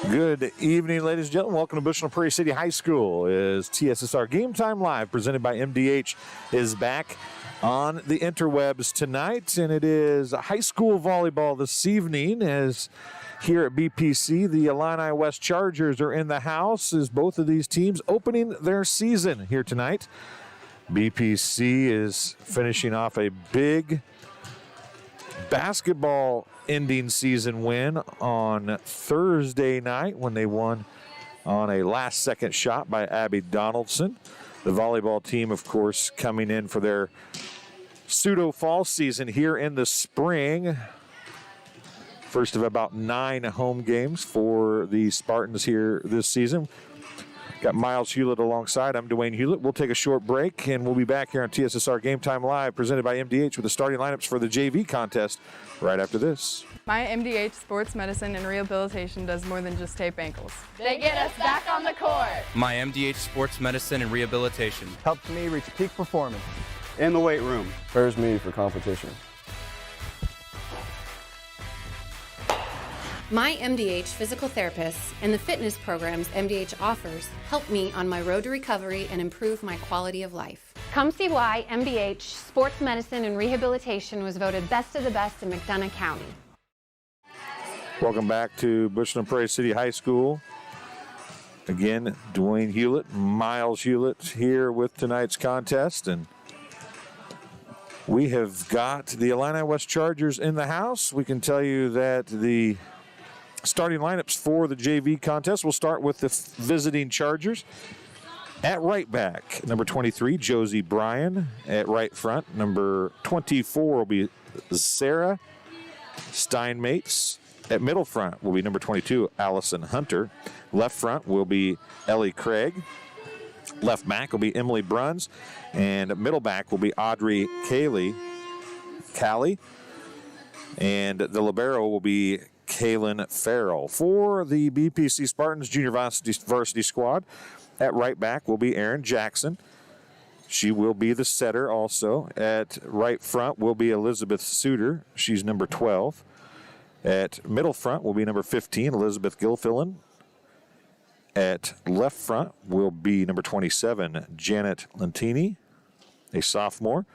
Good evening, ladies and gentlemen. Welcome to Bushnell Prairie City High School. As TSSR Game Time Live, presented by MDH, is back on the interwebs tonight, and it is high school volleyball this evening. As here at BPC, the Illini West Chargers are in the house as both of these teams opening their season here tonight. BPC is finishing off a big basketball ending season win on Thursday night when they won on a last-second shot by Abby Donaldson. The volleyball team, of course, coming in for their pseudo-fall season here in the spring. First of about 9 home games for the Spartans here this season. Got Miles Hewlett alongside. I'm Dwayne Hewlett. We'll take a short break, and we'll be back here on TSSR Game Time Live, presented by MDH, with the starting lineups for the JV contest right after this. My MDH Sports Medicine and Rehabilitation does more than just tape ankles. They get us back on the court. My MDH Sports Medicine and Rehabilitation helps me reach peak performance in the weight room. Prepares me for competition. My MDH physical therapists and the fitness programs MDH offers help me on my road to recovery and improve my quality of life. Come see why MDH Sports Medicine and Rehabilitation was voted best of the best in McDonough County. Welcome back to Bushnell Prairie City High School. Again, Dwayne Hewlett, Miles Hewlett here with tonight's contest, and we have got the Illini West Chargers in the house. We can tell you that the starting lineups for the JV contest will start with the visiting Chargers. At right back, number 23, Josie Bryan. At right front, number 24 will be Sarah Steinmates. At middle front will be number 22, Allison Hunter. Left front will be Ellie Craig. Left back will be Emily Bruns. And middle back will be Audrey Callie. And the libero will be Kaylin Farrell. For the BPC Spartans junior varsity squad, at right back will be Erin Jackson. She will be the setter also. At right front will be Elizabeth Suter. She's number 12. At middle front will be number 15, Elizabeth Gilfillan. At left front will be number 27, Janet Lentini, a sophomore.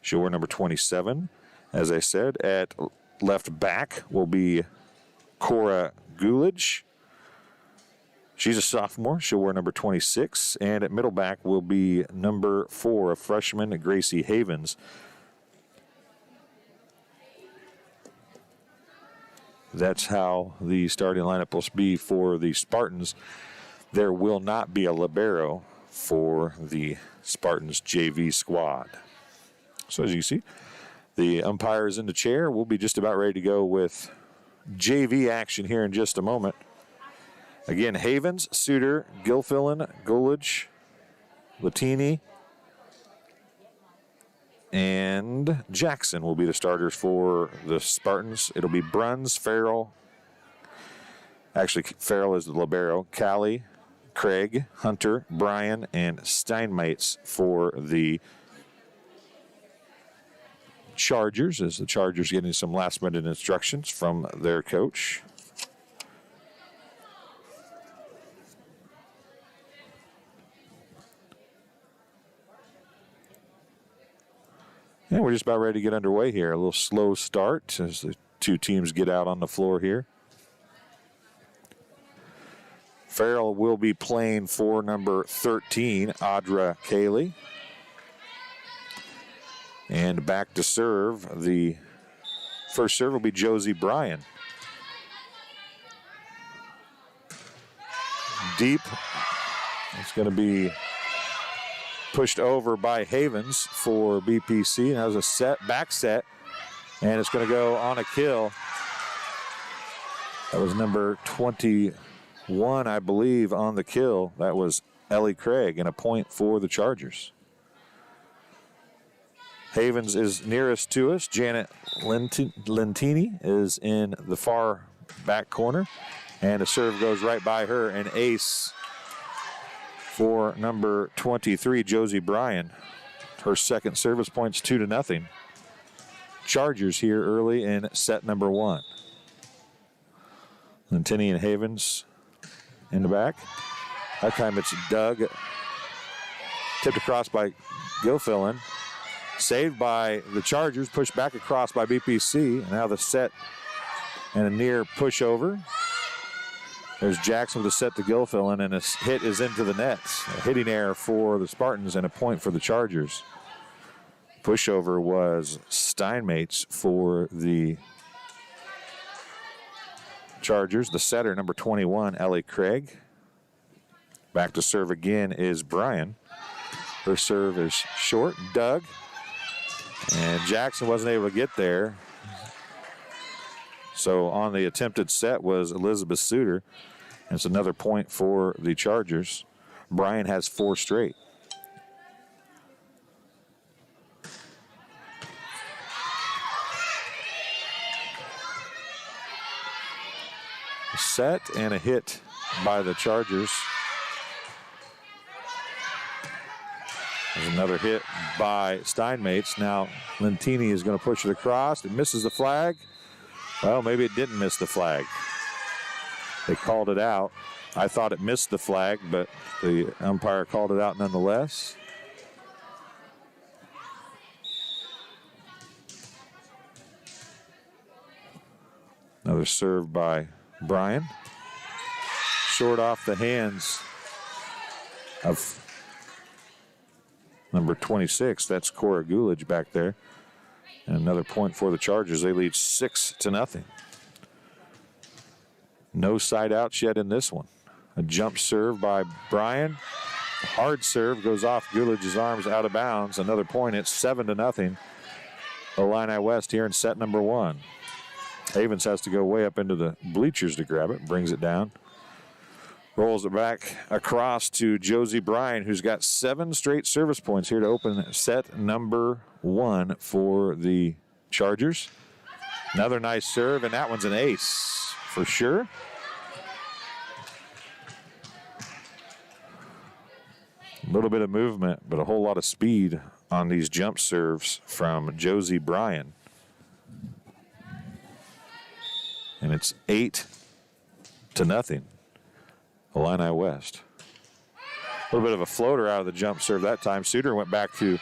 She'll wear number 27. As I said, at left back will be Cora Gulich. She's a sophomore. She'll wear number 26. And at middle back will be number 4, a freshman, Gracie Havens. That's how the starting lineup will be for the Spartans. There will not be a libero for the Spartans JV squad. So as you see, the umpire is in the chair. We'll be just about ready to go with JV action here in just a moment. Again, Havens, Suter, Gilfillan, Gulich, Latini, and Jackson will be the starters for the Spartans. It'll be Bruns, Farrell. Actually, Farrell is the libero. Callie, Craig, Hunter, Bryan, and Steinmates for the Chargers, as the Chargers getting some last-minute instructions from their coach. And we're just about ready to get underway here. A little slow start as the two teams get out on the floor here. Farrell will be playing for number 13, Audra Cayley. And back to serve, the first serve will be Josie Bryan. Deep. It's going to be pushed over by Havens for BPC. That was a back set, and it's going to go on a kill. That was number 21, I believe, on the kill. That was Ellie Craig, and a point for the Chargers. Havens is nearest to us. Janet Lentini is in the far back corner, and a serve goes right by her, an ace for number 23, Josie Bryan. Her second service points 2-0. Chargers here early in set number 1. Lentini and Havens in the back. That time it's Doug. Tipped across by Gilfillan. Saved by the Chargers. Pushed back across by BPC. And now the set and a near pushover. There's Jackson with a set to Gilfillan, and a hit is into the nets. A hitting error for the Spartans and a point for the Chargers. Pushover was Steinmates for the Chargers. The setter, number 21, Ellie Craig. Back to serve again is Brian. Her serve is short. Doug. And Jackson wasn't able to get there. So on the attempted set was Elizabeth Suter. It's another point for the Chargers. Brian has 4 straight. Set and a hit by the Chargers. There's another hit by Steinmates. Now Lentini is going to push it across. It misses the flag. Well, maybe it didn't miss the flag. They called it out. I thought it missed the flag, but the umpire called it out nonetheless. Another serve by Brian. Short off the hands of number 26. That's Cora Gulich back there. And another point for the Chargers. They lead 6-0. No side outs yet in this one. A jump serve by Brian. Hard serve goes off Gulich's arms out of bounds. Another point. It's 7-0. Illini West here in set number 1. Havens has to go way up into the bleachers to grab it. Brings it down. Rolls it back across to Josie Bryan, who's got 7 straight service points here to open set number 1 for the Chargers. Another nice serve, and that one's an ace for sure. A little bit of movement, but a whole lot of speed on these jump serves from Josie Bryan. And it's 8-0. Illini West. A little bit of a floater out of the jump serve that time. Suter went back to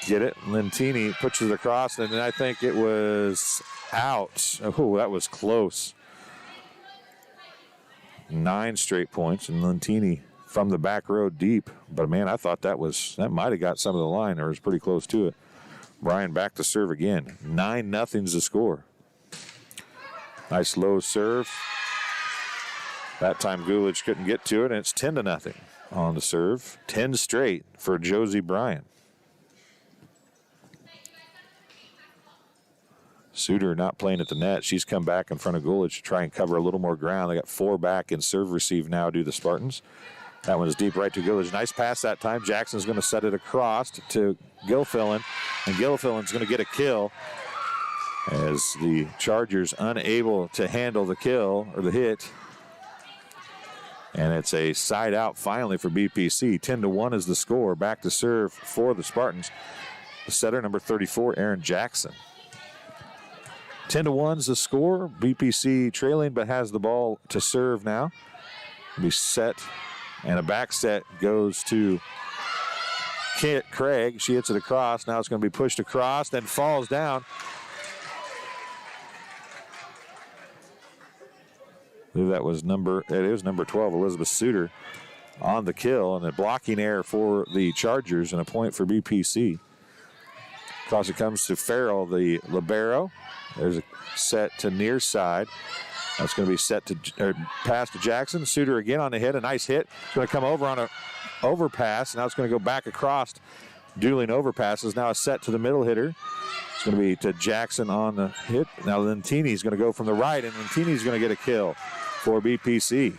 get it. Lentini pushes it across, and I think it was out. Oh, that was close. 9 straight points, and Lentini from the back row deep. But, man, I thought that might have got some of the line, or was pretty close to it. Brian back to serve again. 9-0's the score. Nice low serve. That time Gulich couldn't get to it, and it's 10-0 on the serve. 10 straight for Josie Bryan. Suter not playing at the net. She's come back in front of Gulich to try and cover a little more ground. They got 4 back in serve receive now do the Spartans. That one is deep right to Gulich. Nice pass that time. Jackson's going to set it across to Gilfillan, and Gilfillan's going to get a kill as the Chargers unable to handle the kill or the hit. And it's a side out finally for BPC. 10-1 is the score. Back to serve for the Spartans. The setter, number 34, Aaron Jackson. 10-1 is the score. BPC trailing, but has the ball to serve now. Be set, and a back set goes to Craig. She hits it across. Now it's going to be pushed across, then falls down. I believe that was number 12, Elizabeth Suter, on the kill, and a blocking error for the Chargers and a point for BPC. Across it comes to Farrell, the libero. There's a set to near side. That's going to be set to pass to Jackson. Suter again on the hit, a nice hit. It's going to come over on a overpass. Now it's going to go back across. Dueling overpasses. Now a set to the middle hitter. It's going to be to Jackson on the hit. Now Lentini's going to go from the right, and Lentini's going to get a kill for BPC.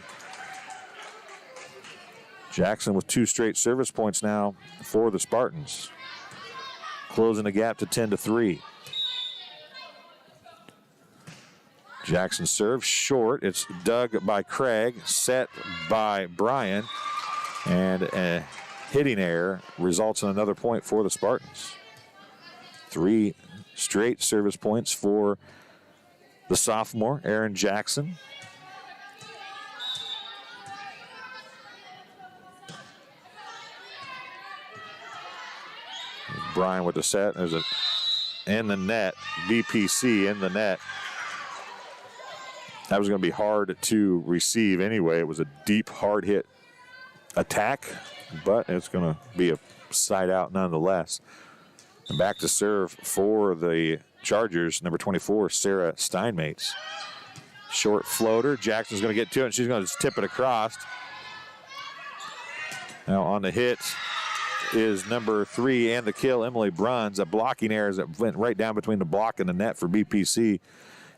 Jackson with 2 straight service points now for the Spartans. Closing the gap to 10-3. Jackson serves short. It's dug by Craig, set by Brian, and a hitting error results in another point for the Spartans. 3 straight service points for the sophomore, Aaron Jackson. Bryan with the set. There's a in the net, BPC in the net. That was going to be hard to receive anyway. It was a deep, hard hit attack, but it's going to be a side out nonetheless. And back to serve for the Chargers, number 24, Sarah Steinmates. Short floater. Jackson's going to get to it, and she's going to tip it across. Now on the hit is number 3 and the kill, Emily Bruns. A blocking error that went right down between the block and the net for BPC.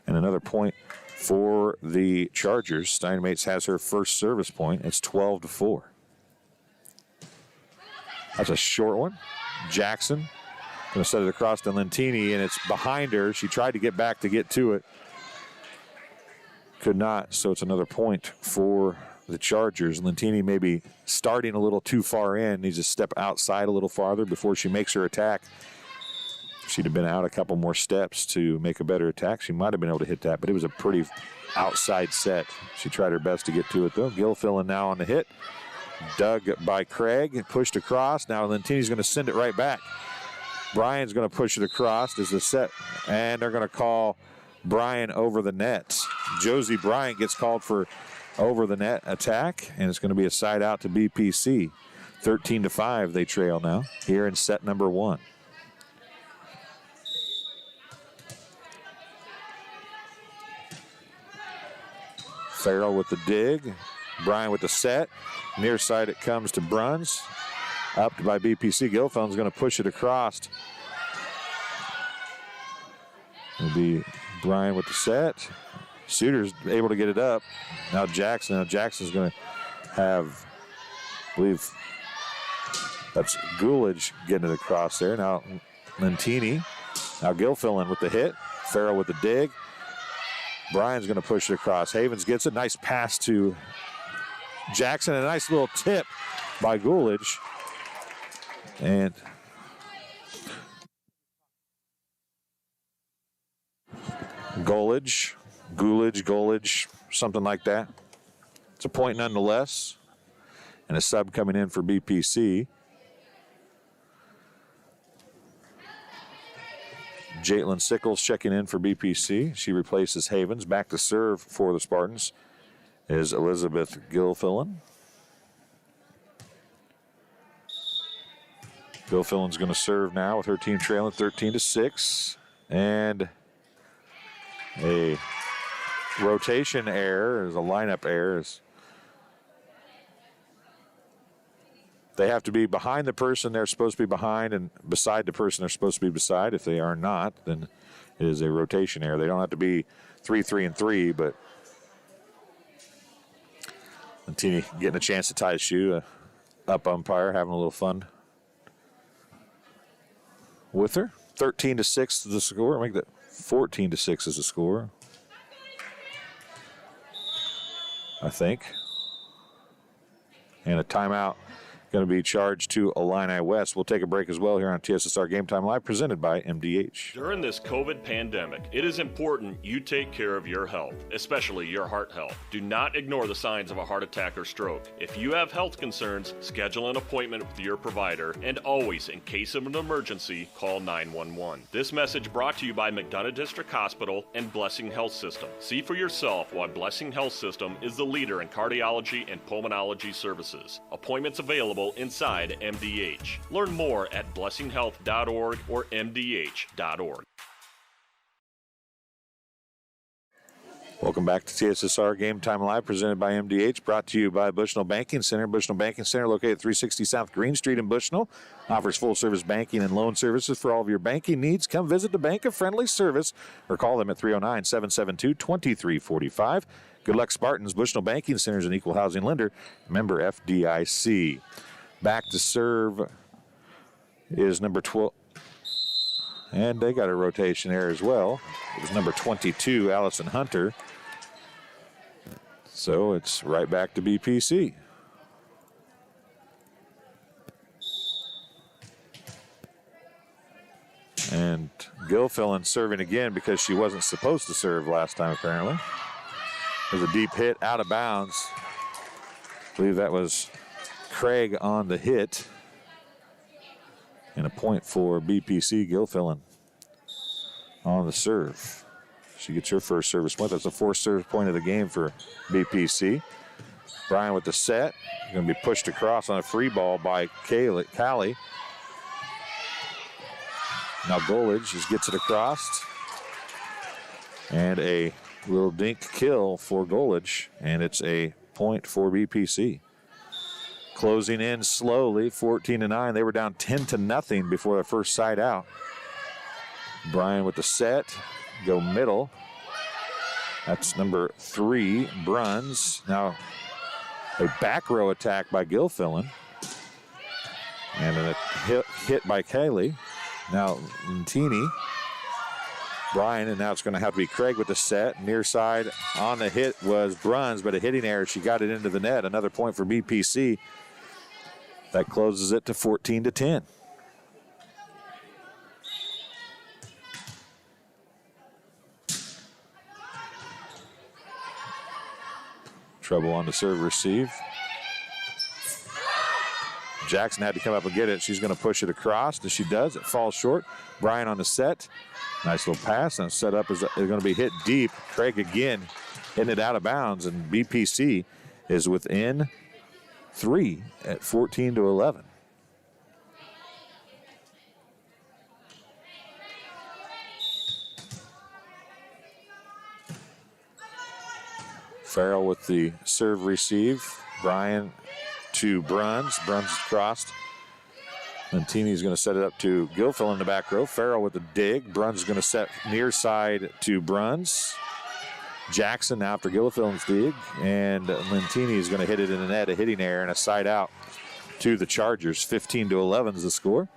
And another point for the Chargers. Steinmates has her first service point. It's 12-4. That's a short one. Jackson going to set it across to Lentini, and it's behind her. She tried to get back to get to it. Could not, so it's another point for the Chargers. Lentini maybe starting a little too far in, needs to step outside a little farther before she makes her attack. She'd have been out a couple more steps to make a better attack. She might have been able to hit that, but it was a pretty outside set. She tried her best to get to it, though. Gilfillan now on the hit. Dug by Craig, pushed across. Now Lentini's going to send it right back. Bryan's going to push it across as the set, and they're going to call Bryan over the net. Josie Bryant gets called for over the net attack, and it's going to be a side out to BPC. 13-5 they trail now here in set number 1. Farrell with the dig. Bryan with the set. Near side it comes to Bruns. Up by BPC. Gilfillan's going to push it across. It'll be Bryan with the set. Suter's able to get it up. Now Jackson. Now Jackson's going to have, I believe, that's Gulich getting it across there. Now Lentini. Now Gilfillan with the hit. Farrell with the dig. Bryan's going to push it across. Havens gets it. Nice pass to Jackson. A nice little tip by Gulich. And Gulich, something like that. It's a point nonetheless. And a sub coming in for BPC. Jaitlin Sickles checking in for BPC. She replaces Havens. Back to serve for the Spartans is Elizabeth Gilfillan. Gilfillan's going to serve now with her team trailing 13-6. And a rotation error, is a lineup error. They have to be behind the person they're supposed to be behind and beside the person they're supposed to be beside. If they are not, then it is a rotation error. They don't have to be 3-3-3, but Lentini getting a chance to tie his shoe. Up umpire having a little fun with her. 13-6 is the score. Make that 14-6 is the score, I think. And a timeout going to be charged to Illini West. We'll take a break as well here on TSSR Game Time Live, presented by MDH. During this COVID pandemic, it is important you take care of your health, especially your heart health. Do not ignore the signs of a heart attack or stroke. If you have health concerns, schedule an appointment with your provider, and always, in case of an emergency, call 911. This message brought to you by McDonough District Hospital and Blessing Health System. See for yourself why Blessing Health System is the leader in cardiology and pulmonology services. Appointments available inside MDH. Learn more at blessinghealth.org or mdh.org. Welcome back to TSSR Game Time Live, presented by MDH, brought to you by Bushnell Banking Center. Bushnell Banking Center, located at 360 South Green Street in Bushnell, offers full-service banking and loan services for all of your banking needs. Come visit the bank of friendly service or call them at 309-772-2345. Good luck, Spartans. Bushnell Banking Center is an equal housing lender, member FDIC. Back to serve is number 12. And they got a rotation error as well. It was number 22, Allison Hunter. So it's right back to BPC. And Gilfillan serving again because she wasn't supposed to serve last time, apparently. There's a deep hit out of bounds. I believe that was Craig on the hit. And a point for BPC. Gilfillan on the serve. She gets her first service point. That's the fourth service point of the game for BPC. Bryan with the set. Going to be pushed across on a free ball by Callie. Now Golage just gets it across. And a little dink kill for Golage. And it's a point for BPC. Closing in slowly, 14-9. They were down 10-0 before the first side out. Bryan with the set. Go middle. That's number 3, Bruns. Now a back row attack by Gilfillan. And then a hit by Kaylee. Now Lentini. Bryan, and now it's going to have to be Craig with the set. Near side on the hit was Bruns, but a hitting error. She got it into the net. Another point for BPC. That closes it to 14-10. Trouble on the serve receive. Jackson had to come up and get it. She's going to push it across. As she does, it falls short. Bryan on the set. Nice little pass. And set up is going to be hit deep. Craig again hitting it out of bounds. And BPC is within 3 at 14-11. Farrell with the serve receive. Bryan to Bruns. Bruns is crossed. Lentini's going to set it up to Gilfillan in the back row. Farrell with the dig. Bruns is going to set near side to Bruns. Jackson after Gilfillan's dig. And Lentini is going to hit it in the net. A hitting error and a side out to the Chargers. 15-11 is the score.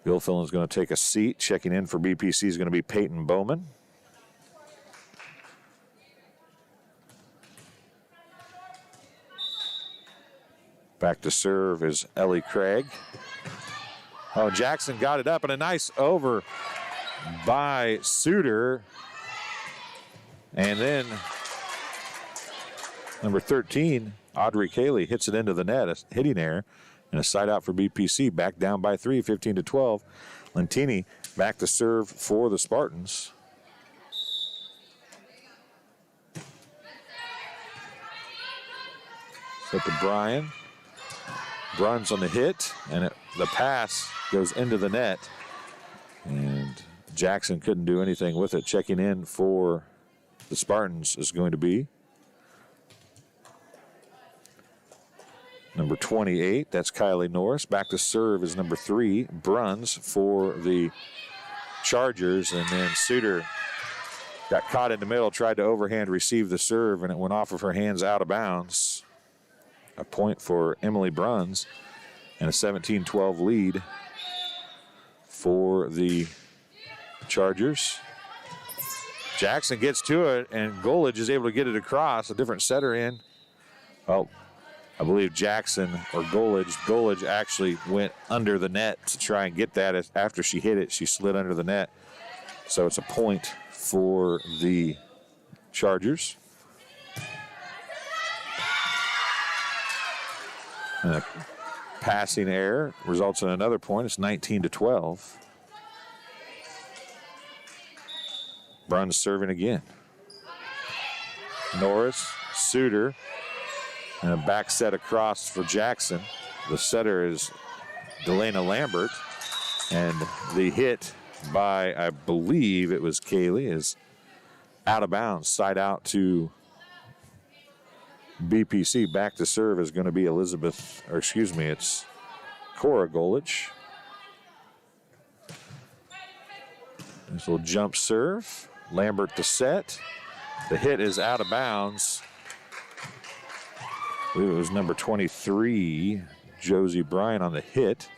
Gilfillan is going to take a seat. Checking in for BPC is going to be Peyton Bowman. Back to serve is Ellie Craig. Oh, Jackson got it up and a nice over by Suter. And then number 13, Audrey Cayley, hits it into the net. A hitting error and a side out for BPC. Back down by 3, 15-12. Lentini back to serve for the Spartans. Set to Bryan. Bruns on the hit, and the pass goes into the net. And Jackson couldn't do anything with it. Checking in for the Spartans is going to be number 28. That's Kylie Norris. Back to serve is number 3, Bruns for the Chargers. And then Suter got caught in the middle, tried to overhand receive the serve, and it went off of her hands out of bounds. A point for Emily Bruns and a 17-12 lead for the Chargers. Jackson gets to it, and Golage is able to get it across. A different setter in. Oh, I believe Jackson or Golage. Golage actually went under the net to try and get that. After she hit it, she slid under the net. So it's a point for the Chargers. And a passing error results in another point. It's 19-12. Bruns serving again. Norris, Suter, and a back set across for Jackson. The setter is Delana Lambert. And the hit by, I believe it was Kaylee, is out of bounds. Side out to BPC. Back to serve is going to be it's Cora Golage. This little jump serve. Lambert to set. The hit is out of bounds. I believe it was number 23, Josie Bryan on the hit.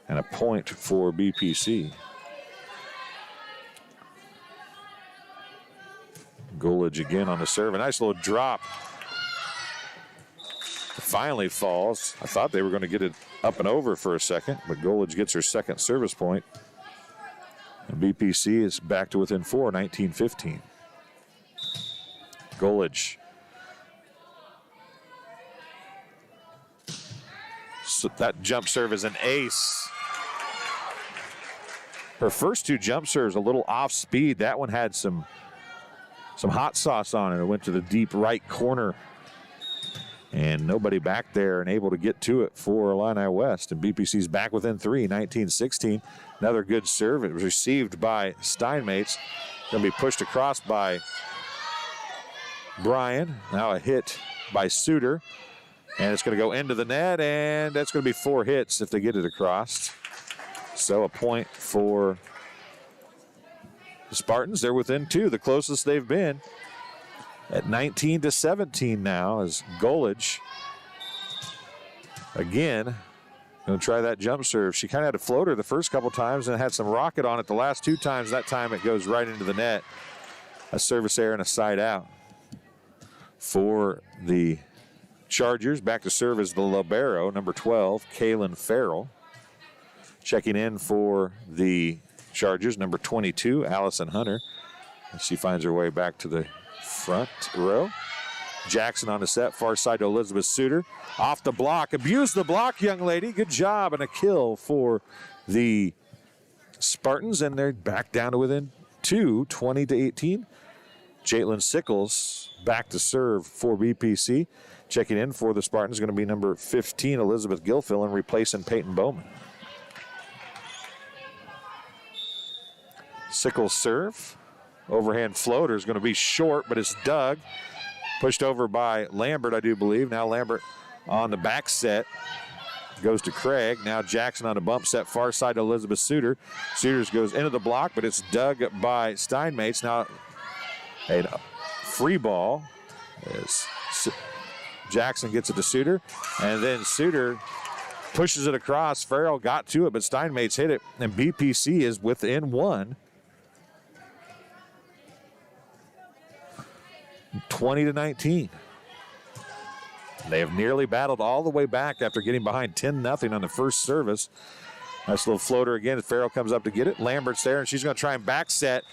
And a point for BPC. Golage again on the serve. A nice little drop. Finally falls. I thought they were going to get it up and over for a second, but Golage gets her second service point. And BPC is back to within 4, 19-15. that jump serve is an ace. Her first two jump serves a little off speed. That one had some hot sauce on it. It went to the deep right corner. And nobody back there and able to get to it for Illini West. And BPC's back within 3, 19-16. Another good serve. It was received by Steinmates. Going to be pushed across by Bryan. Now a hit by Suter. And it's going to go into the net, and that's going to be 4 hits if they get it across. So a point for the Spartans. They're within 2, the closest they've been. At 19-17 now as Golage again going to try that jump serve. She kind of had a floater the first couple times and had some rocket on it the last 2 times. That time it goes right into the net. A service error and a side out for the Chargers. Back to serve is the libero, number 12, Kaylin Farrell. Checking in for the Chargers, number 22, Allison Hunter. She finds her way back to the front row. Jackson on the set, far side to Elizabeth Suter. Off the block, abuse the block, young lady. Good job, and a kill for the Spartans, and they're back down to within 2, 20-18. Jaitlin Sickles back to serve for BPC. Checking in for the Spartans is going to be number 15, Elizabeth Gilfill, and replacing Peyton Bowman. Sickles serve. Overhand floater is going to be short, but it's dug. Pushed over by Lambert, I do believe. Now Lambert on the back set. Goes to Craig. Now Jackson on the bump set, far side to Elizabeth Suter. Suter goes into the block, but it's dug by Steinmates. Now a free ball as Jackson gets it to Suter. And then Suter pushes it across. Farrell got to it, but Steinmates hit it. And BPC is within 1. 20-19. They have nearly battled all the way back after getting behind 10-0 on the first service. Nice little floater again. Farrell comes up to get it. Lambert's there, and she's going to try and back set.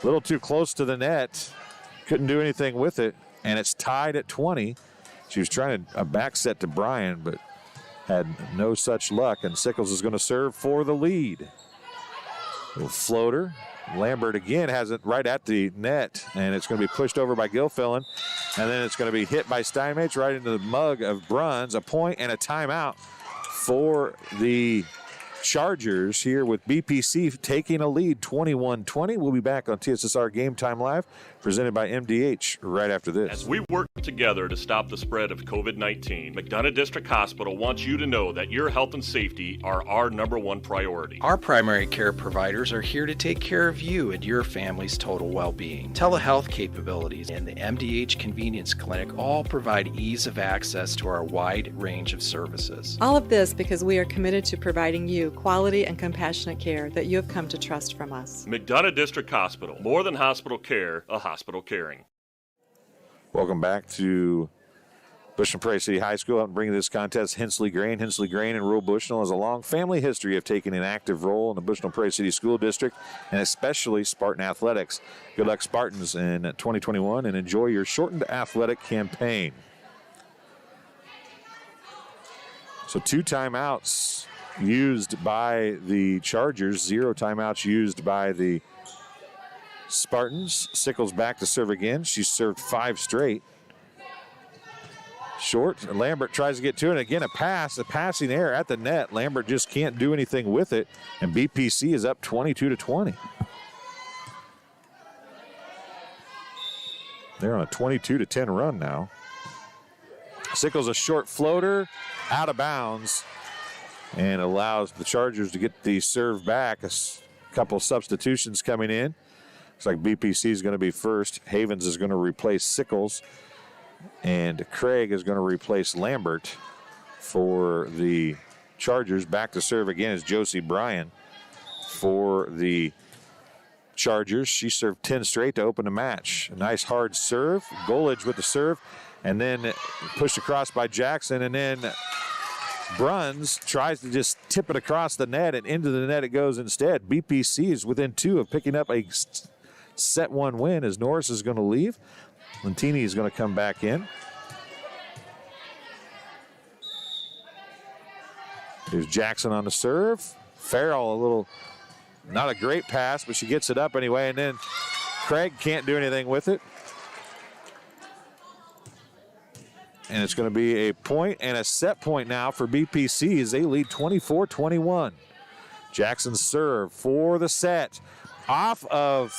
A little too close to the net. Couldn't do anything with it, and it's tied at 20. She was trying a back set to Bryan, but had no such luck, and Sickles is going to serve for the lead. Little floater. Lambert again has it right at the net, and it's going to be pushed over by Gilfillan, and then it's going to be hit by Steinmates right into the mug of Bruns. A point and a timeout for the Chargers here with BPC taking a lead 21-20. We'll be back on TSSR Game Time Live, presented by MDH right after this. As we work together to stop the spread of COVID-19, McDonough District Hospital wants you to know that your health and safety are our #1 priority. Our primary care providers are here to take care of you and your family's total well-being. Telehealth capabilities and the MDH Convenience Clinic all provide ease of access to our wide range of services. All of this because we are committed to providing you quality and compassionate care that you have come to trust from us. McDonough District Hospital, more than hospital care, a hospital caring. Welcome back to Bushnell Prairie City High School. Out and bringing this contest, Hensley Grain. Hensley Grain in rural Bushnell has a long family history of taking an active role in the Bushnell Prairie City School District, and especially Spartan athletics. Good luck, Spartans, in 2021, and enjoy your shortened athletic campaign. So 2 timeouts used by the Chargers, 0 timeouts used by the Spartans. Sickles back to serve again. She's served 5 straight. Short. Lambert tries to get to it. And again, a passing error at the net. Lambert just can't do anything with it. And BPC is up 22-20. They're on a 22-10 run now. Sickles a short floater out of bounds and allows the Chargers to get the serve back. A couple substitutions coming in. Looks like BPC is going to be first. Havens is going to replace Sickles. And Craig is going to replace Lambert for the Chargers. Back to serve again is Josie Bryan for the Chargers. She served 10 straight to open the match. A nice hard serve. Golage with the serve. And then pushed across by Jackson. And then Bruns tries to just tip it across the net, and into the net it goes instead. BPC is within 2 of picking up a set 1 win as Norris is going to leave. Lentini is going to come back in. Here's Jackson on the serve. Farrell, not a great pass, but she gets it up anyway, and then Craig can't do anything with it. And it's going to be a point and a set point now for BPC as they lead 24-21. Jackson's serve for the set. Off of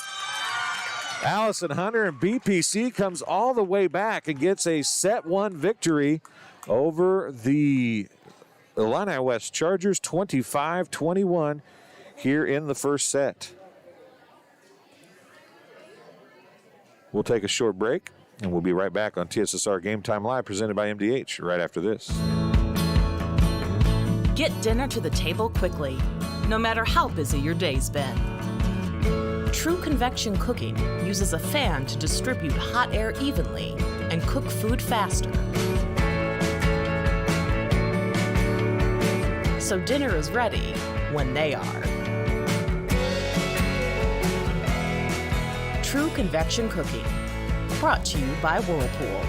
Allison Hunter, and BPC comes all the way back and gets a set one victory over the Illini West Chargers, 25-21 here in the first set. We'll take a short break, and we'll be right back on TSSR Game Time Live, presented by MDH, right after this. Get dinner to the table quickly, no matter how busy your day's been. True Convection Cooking uses a fan to distribute hot air evenly and cook food faster. So dinner is ready when they are. True Convection Cooking, brought to you by Whirlpool.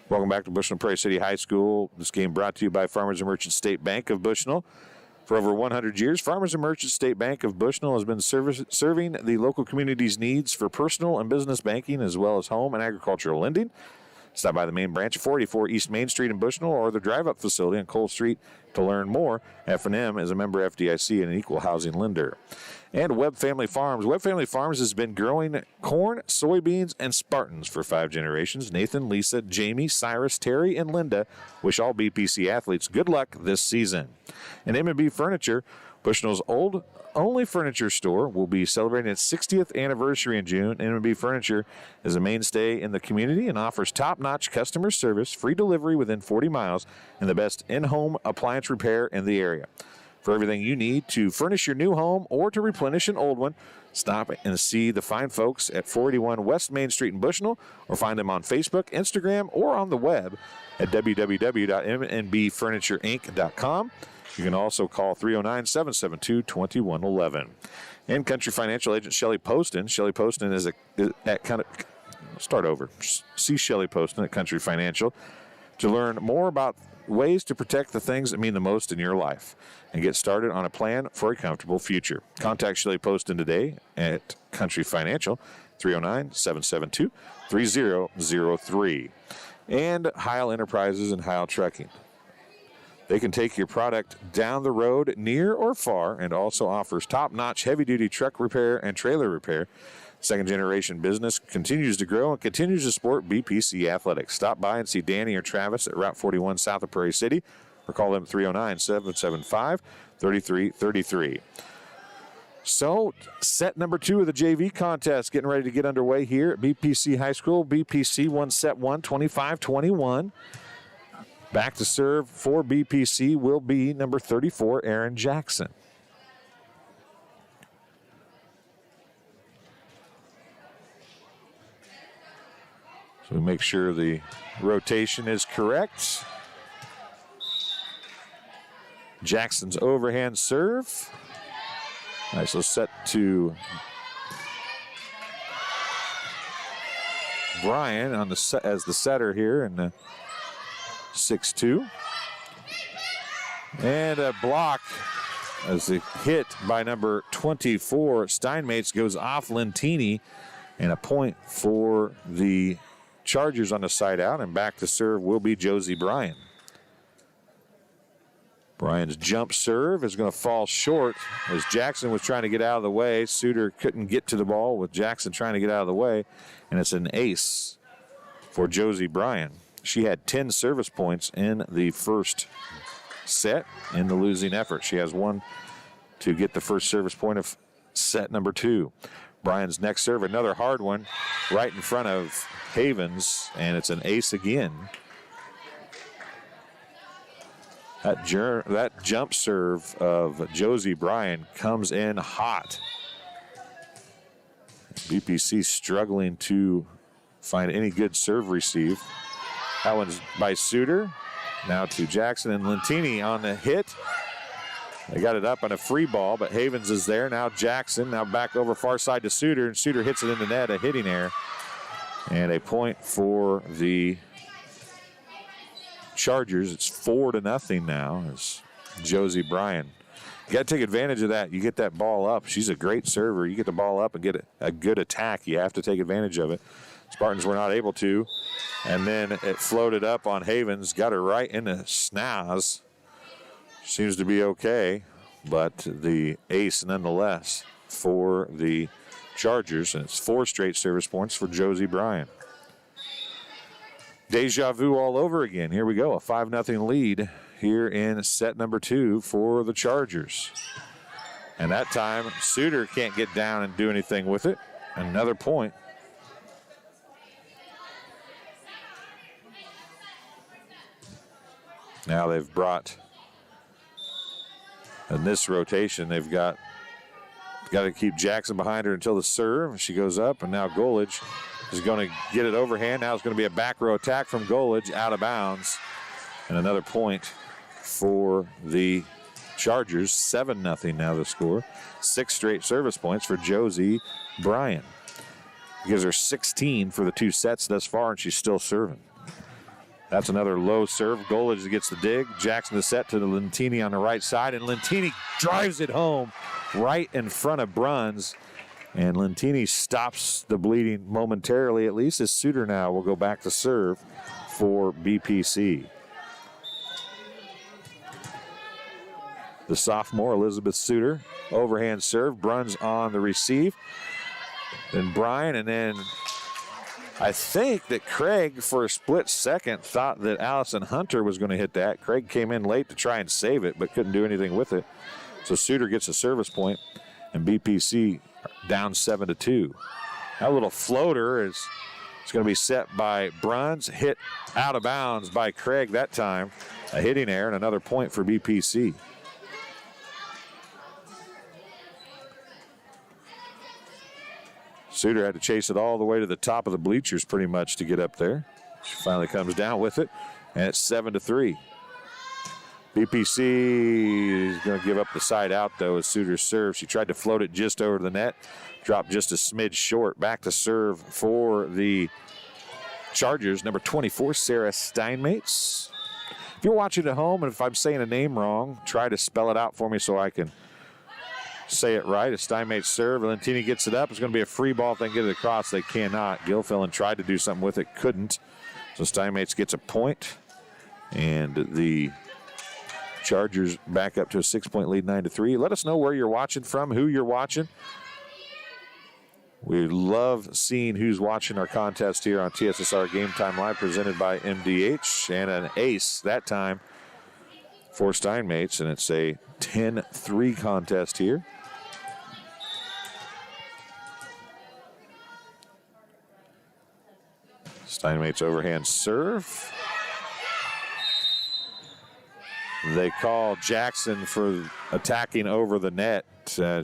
Welcome back to Bushnell Prairie City High School. This game brought to you by Farmers and Merchants State Bank of Bushnell. For over 100 years, Farmers and Merchants State Bank of Bushnell has been serving the local community's needs for personal and business banking, as well as home and agricultural lending. Stop by the main branch of 484 East Main Street in Bushnell or the drive-up facility on Cole Street to learn more. F&M is a member FDIC and an equal housing lender. And Webb Family Farms. Webb Family Farms has been growing corn, soybeans, and Spartans for 5 generations. Nathan, Lisa, Jamie, Cyrus, Terry, and Linda wish all BPC athletes good luck this season. And M&B Furniture, Bushnell's only furniture store, will be celebrating its 60th anniversary in June. M&B Furniture is a mainstay in the community and offers top-notch customer service, free delivery within 40 miles, and the best in-home appliance repair in the area. For everything you need to furnish your new home or to replenish an old one, stop and see the fine folks at 481 West Main Street in Bushnell, or find them on Facebook, Instagram, or on the web at www.mnbfurnitureinc.com. You can also call 309-772-2111. And Country Financial agent Shelly Poston. Shelly Poston is See Shelly Poston at Country Financial to learn more about ways to protect the things that mean the most in your life and get started on a plan for a comfortable future. Contact Shelly Poston today at Country Financial, 309-772-3003. And Heil Enterprises and Heil Trucking. They can take your product down the road, near or far, and also offers top-notch heavy-duty truck repair and trailer repair. Second-generation business continues to grow and continues to support BPC athletics. Stop by and see Danny or Travis at Route 41 south of Prairie City, or call them 309-775-3333. So, set number 2 of the JV contest getting ready to get underway here at BPC High School. BPC won set 1, 25-21. Back to serve for BPC will be number 34, Aaron Jackson. So we make sure the rotation is correct. Jackson's overhand serve. Nice little set to Brian on the set as the setter here, and 6-2. And a block as the hit by number 24, Steinmates, goes off Lentini, and a point for the Chargers on the side out, and back to serve will be Josie Bryan. Bryan's jump serve is going to fall short as Jackson was trying to get out of the way. Suter couldn't get to the ball with Jackson trying to get out of the way, and it's an ace for Josie Bryan. She had 10 service points in the first set in the losing effort. She has one to get the first service point of set number 2. Bryan's next serve, another hard one right in front of Havens, and it's an ace again. That jump serve of Josie Bryan comes in hot. BPC struggling to find any good serve receive. That one's by Suter. Now to Jackson and Lentini on the hit. They got it up on a free ball, but Havens is there. Now Jackson, now back over far side to Suter, and Suter hits it in the net, a hitting error. And a point for the Chargers. It's 4-0 now as Josie Bryan. You got to take advantage of that. You get that ball up. She's a great server. You get the ball up and get a good attack. You have to take advantage of it. Spartans were not able to. And then it floated up on Havens. Got her right in the snaz. Seems to be okay. But the ace nonetheless for the Chargers. And it's 4 straight service points for Josie Bryan. Deja vu all over again. Here we go. A 5-0 lead here in set number 2 for the Chargers. And that time, Suter can't get down and do anything with it. Another point. Now they've brought, in this rotation, they've got to keep Jackson behind her until the serve. She goes up, and now Golage is going to get it overhand. Now it's going to be a back row attack from Golage, out of bounds. And another point for the Chargers. 7-0 now the score. 6 straight service points for Josie Bryan. Gives her 16 for the 2 sets thus far, and she's still serving. That's another low serve. Golage gets the dig. Jackson the set to the Lentini on the right side, and Lentini drives it home right in front of Bruns. And Lentini stops the bleeding momentarily, at least, as Suter now will go back to serve for BPC. The sophomore, Elizabeth Suter, overhand serve. Bruns on the receive. Then Bryan, and then I think that Craig, for a split second, thought that Allison Hunter was going to hit that. Craig came in late to try and save it, but couldn't do anything with it. So Suter gets a service point, and BPC down 7-2. That little floater is going to be set by Bruns, hit out of bounds by Craig that time. A hitting error and another point for BPC. Suter had to chase it all the way to the top of the bleachers pretty much to get up there. She finally comes down with it, and it's 7-3. BPC is going to give up the side out, though, as Suter serves. She tried to float it just over the net, dropped just a smidge short. Back to serve for the Chargers, number 24, Sarah Steinmates. If you're watching at home, and if I'm saying a name wrong, try to spell it out for me so I can say it right. A Steinmates serve. Lentini gets it up. It's going to be a free ball if they can get it across. They cannot. Gilfillan tried to do something with it, couldn't. So Steinmates gets a point, and the Chargers back up to a 6-point lead, 9-3. Let us know where you're watching from, who you're watching. We love seeing who's watching our contest here on TSSR Game Time Live, presented by MDH, and an ace that time for Steinmates, and it's a 10-3 contest here. Steinmates overhand serve. They call Jackson for attacking over the net.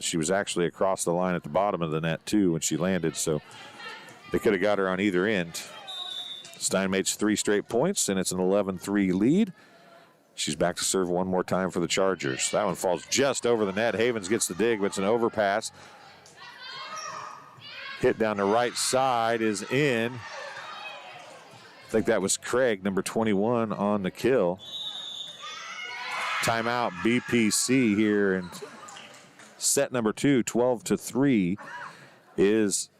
She was actually across the line at the bottom of the net, too, when she landed, so they could have got her on either end. Steinmates 3 straight points, and it's an 11-3 lead. She's back to serve one more time for the Chargers. That one falls just over the net. Havens gets the dig, but it's an overpass. Hit down the right side is in. I think that was Craig, number 21, on the kill. Timeout, BPC here, and set number 2, 12-3 is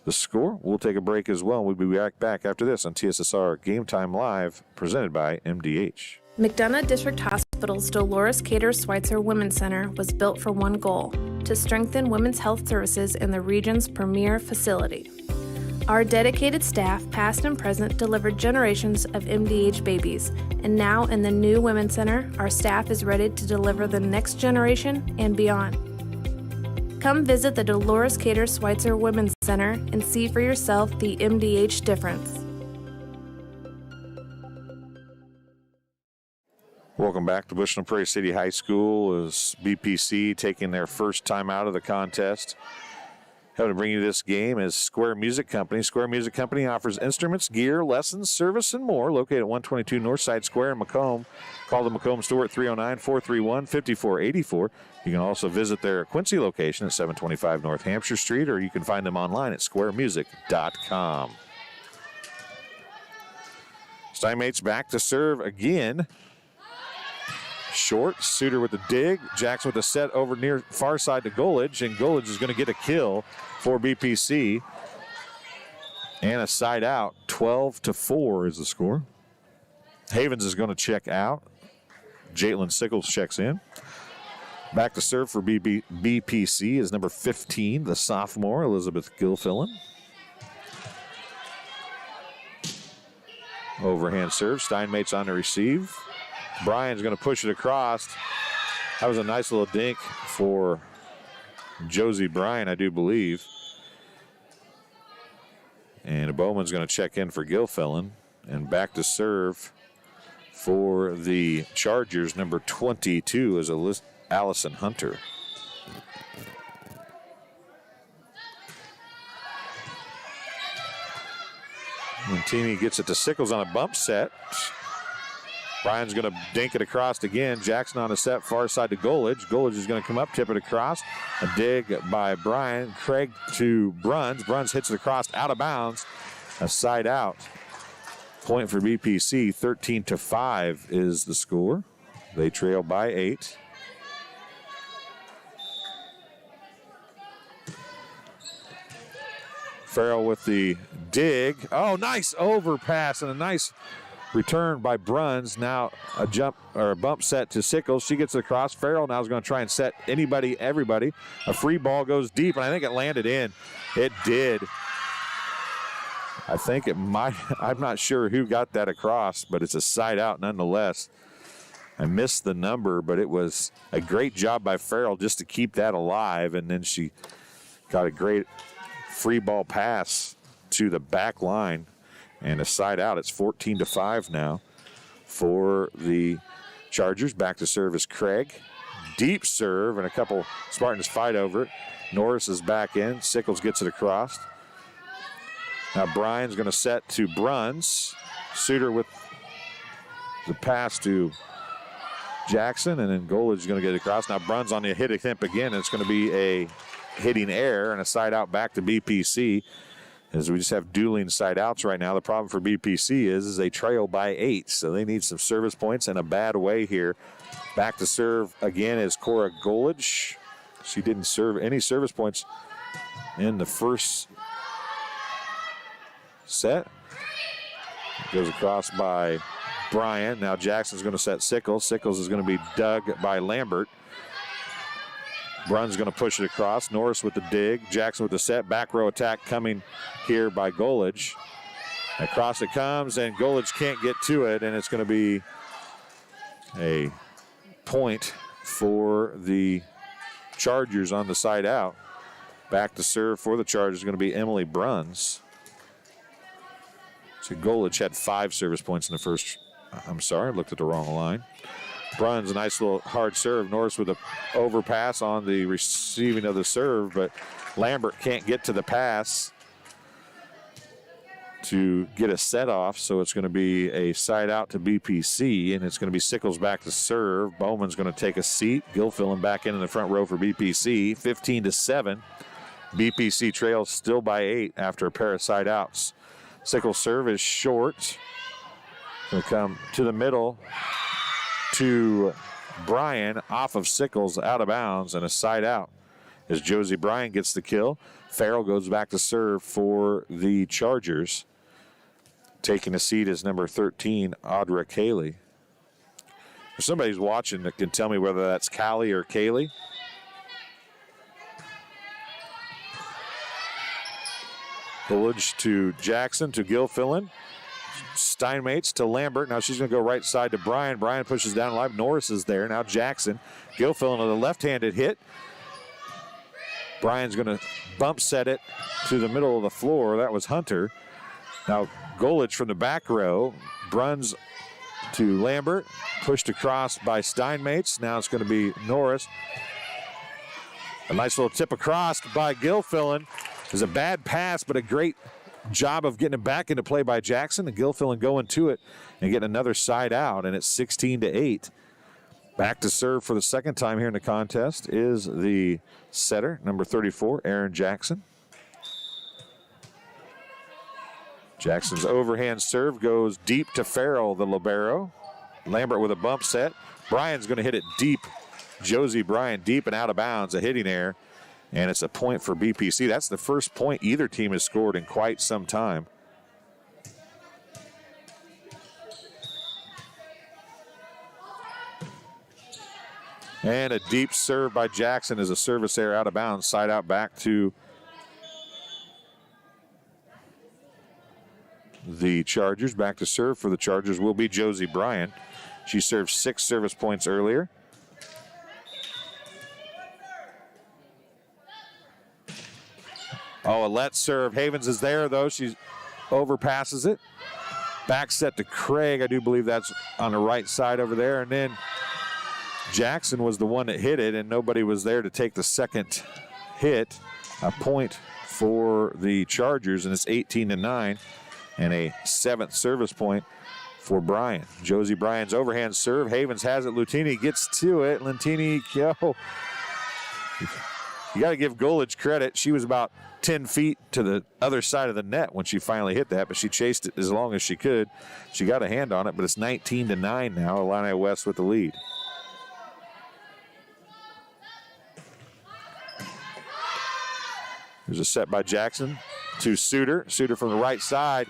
the score. We'll take a break as well. We'll be back after this on TSSR Game Time Live, presented by MDH. McDonough District Hospital's Dolores Cater Schweitzer Women's Center was built for one goal: to strengthen women's health services in the region's premier facility. Our dedicated staff, past and present, delivered generations of MDH babies, and now in the new Women's Center, our staff is ready to deliver the next generation and beyond. Come visit the Dolores Cater Schweitzer Women's Center and see for yourself the MDH difference. Welcome back to Bushnell Prairie City High School as BPC taking their first time out of the contest. Helping to bring you this game is Square Music Company. Square Music Company offers instruments, gear, lessons, service, and more. Located at 122 Northside Square in Macomb. Call the Macomb store at 309-431-5484. You can also visit their Quincy location at 725 North Hampshire Street, or you can find them online at squaremusic.com. Steinmates back to serve again. Short. Suter with the dig. Jackson with the set over near far side to Golage, and Golage is going to get a kill for BPC. And a side out. 12-4 is the score. Havens is going to check out. Jalen Sickles checks in. Back to serve for BPC is number 15, the sophomore, Elizabeth Gilfillan. Overhand serve. Steinmates on the receive. Bryan's going to push it across. That was a nice little dink for Josie Bryan, I do believe. And Bowman's going to check in for Gilfillan. And back to serve for the Chargers, number 22 is Allison Hunter. Montini gets it to Sickles on a bump set. Bryan's going to dink it across again. Jackson on a set, far side to Golage. Golage is going to come up, tip it across. A dig by Bryan. Craig to Bruns. Bruns hits it across, out of bounds. A side out. Point for BPC, 13-5 is the score. They trail by 8. Farrell with the dig. Oh, nice overpass and a nice return by Bruns. Now a jump or a bump set to Sickles. She gets it across. Farrell now is going to try and set anybody, everybody. A free ball goes deep, and I think it landed in. It did. I think it might. I'm not sure who got that across, but it's a side out nonetheless. I missed the number, but it was a great job by Farrell just to keep that alive, and then she got a great free ball pass to the back line and a side out. It's 14-5 now for the Chargers. Back to serve is Craig. Deep serve, and a couple Spartans fight over it. Norris is back in. Sickles gets it across. Now Bryan's going to set to Bruns. Suter with the pass to Jackson, and then Golage is going to get it across. Now Bruns on the hit attempt again, and it's going to be a hitting error and a side out back to BPC, as we just have dueling side outs right now. The problem for BPC is they trail by 8, so they need some service points in a bad way here. Back to serve again is Cora Golage. She didn't serve any service points in the first set. Goes across by Bryan. Now Jackson's going to set Sickles. Sickles is going to be dug by Lambert. Brun's going to push it across. Norris with the dig. Jackson with the set. Back row attack coming here by Golage. Across it comes, and Golage can't get to it, and it's going to be a point for the Chargers on the side out. Back to serve for the Chargers is going to be Emily Bruns. So Golage had 5 service points in the first. I'm sorry, I looked at the wrong line. Bruns, a nice little hard serve. Norris with a overpass on the receiving of the serve, but Lambert can't get to the pass to get a set off, so it's going to be a side out to BPC, and it's going to be Sickles back to serve. Bowman's going to take a seat. Gilfillan back in the front row for BPC, 15-7. BPC trails still by 8 after a pair of side outs. Sickles serve is short. Going to come to the middle to Bryan, off of Sickles, out of bounds, and a side out as Josie Bryan gets the kill. Farrell goes back to serve for the Chargers. Taking a seat is number 13, Audra Cayley. If somebody's watching that can tell me whether that's Callie or Cayley. Golage to Jackson to Gilfillan. Steinmates to Lambert. Now she's going to go right side to Bryan. Bryan pushes down live. Norris is there. Now Jackson. Gilfillan with a left-handed hit. Bryan's going to bump set it to the middle of the floor. That was Hunter. Now Golage from the back row. Bruns to Lambert. Pushed across by Steinmates. Now it's going to be Norris. A nice little tip across by Gilfillan. It was a bad pass, but a great job of getting it back into play by Jackson, and Gilfillan going to it and getting another side out, and it's 16-8. Back to serve for the second time here in the contest is the setter, number 34, Aaron Jackson. Jackson's overhand serve goes deep to Farrell, the libero. Lambert with a bump set. Bryan's going to hit it deep. Josie Bryan deep and out of bounds, a hitting error. And it's a point for BPC. That's the first point either team has scored in quite some time. And a deep serve by Jackson is a service error out of bounds. Side out back to the Chargers. Back to serve for the Chargers will be Josie Bryan. She served 6 service points earlier. Oh, a let serve. Havens is there, though. She overpasses it. Back set to Craig. I do believe that's on the right side over there. And then Jackson was the one that hit it, and nobody was there to take the second hit. A point for the Chargers, and it's 18-9, and a 7th service point for Bryan. Josie Bryan's overhand serve. Havens has it. Lutini gets to it. Lutini, you got to give Golage credit. She was about 10 feet to the other side of the net when she finally hit that, but she chased it as long as she could. She got a hand on it, but it's 19-9 now. Illini West with the lead. There's a set by Jackson to Suter. Suter from the right side.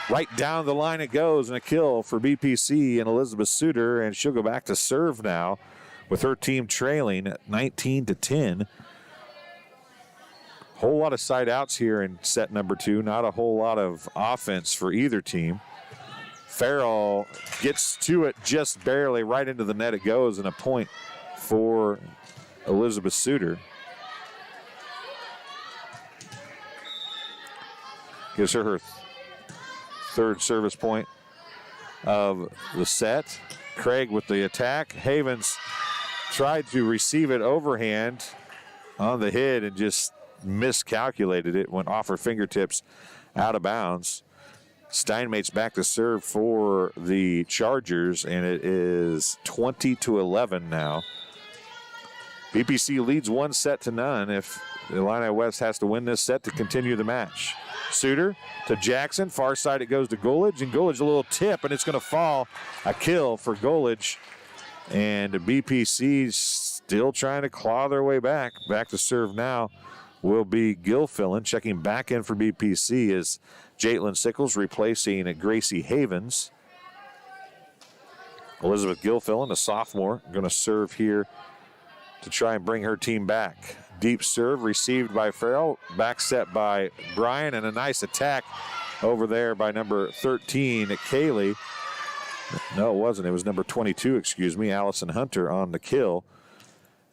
Right down the line it goes, and a kill for BPC and Elizabeth Suter, and she'll go back to serve now with her team trailing at 19-10. Whole lot of side outs here in set number 2. Not a whole lot of offense for either team. Farrell gets to it just barely. Right into the net it goes, and a point for Elizabeth Suter. Gives her third service point of the set. Craig with the attack. Havens tried to receive it overhand on the hit and just miscalculated it. Went off her fingertips, out of bounds. Steinmate's back to serve for the Chargers, and it is 20-11 now. BPC leads 1-0 if Illini West has to win this set to continue the match. Suter to Jackson. Far side it goes to Golage, and Golage a little tip, and it's going to fall. A kill for Golage. And BPC still trying to claw their way back. Back to serve now will be Gilfillan. Checking back in for BPC is Jaitlin Sickles replacing Gracie Havens. Elizabeth Gilfillan, a sophomore, going to serve here to try and bring her team back. Deep serve received by Farrell. Back set by Bryan, and a nice attack over there by number 13, Kaylee. No, it wasn't. It was number 22, Allison Hunter on the kill.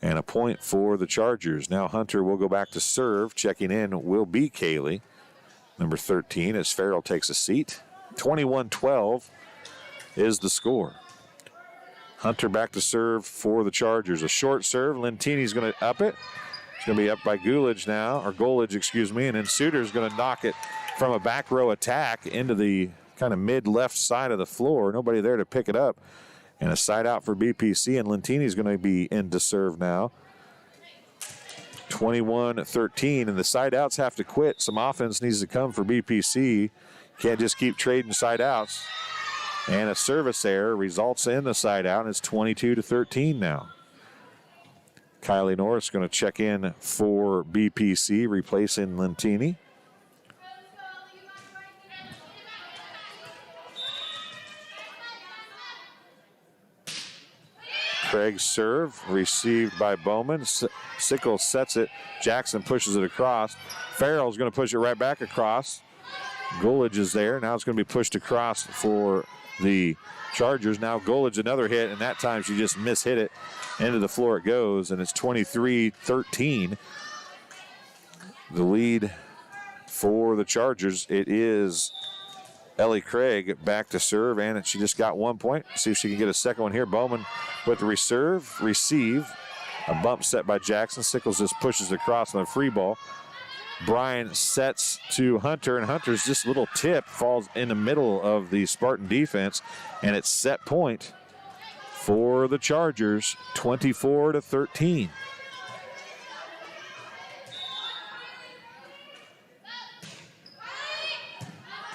And a point for the Chargers. Now Hunter will go back to serve. Checking in will be Kaylee, number 13, as Farrell takes a seat. 21-12 is the score. Hunter back to serve for the Chargers. A short serve. Lentini's going to up it. It's going to be up by Golage now, and then Suter's going to knock it from a back row attack into the kind of mid-left side of the floor. Nobody there to pick it up. And a side out for BPC, and Lentini's going to be in to serve now. 21-13, and the side outs have to quit. Some offense needs to come for BPC. Can't just keep trading side outs. And a service error results in the side out, and it's 22-13 now. Kylie Norris going to check in for BPC, replacing Lentini. Craig's serve received by Bowman. Sickles sets it. Jackson pushes it across. Farrell's going to push it right back across. Golage is there. Now it's going to be pushed across for the Chargers. Now Golage another hit, and that time she just mishit it. Into the floor it goes, and it's 23-13. The lead for the Chargers. It is Ellie Craig back to serve, and she just got 1 point. See if she can get a second one here. Bowman with the receive. A bump set by Jackson. Sickles just pushes across on a free ball. Bryan sets to Hunter, and Hunter's just little tip falls in the middle of the Spartan defense, and it's set point for the Chargers, 24-13.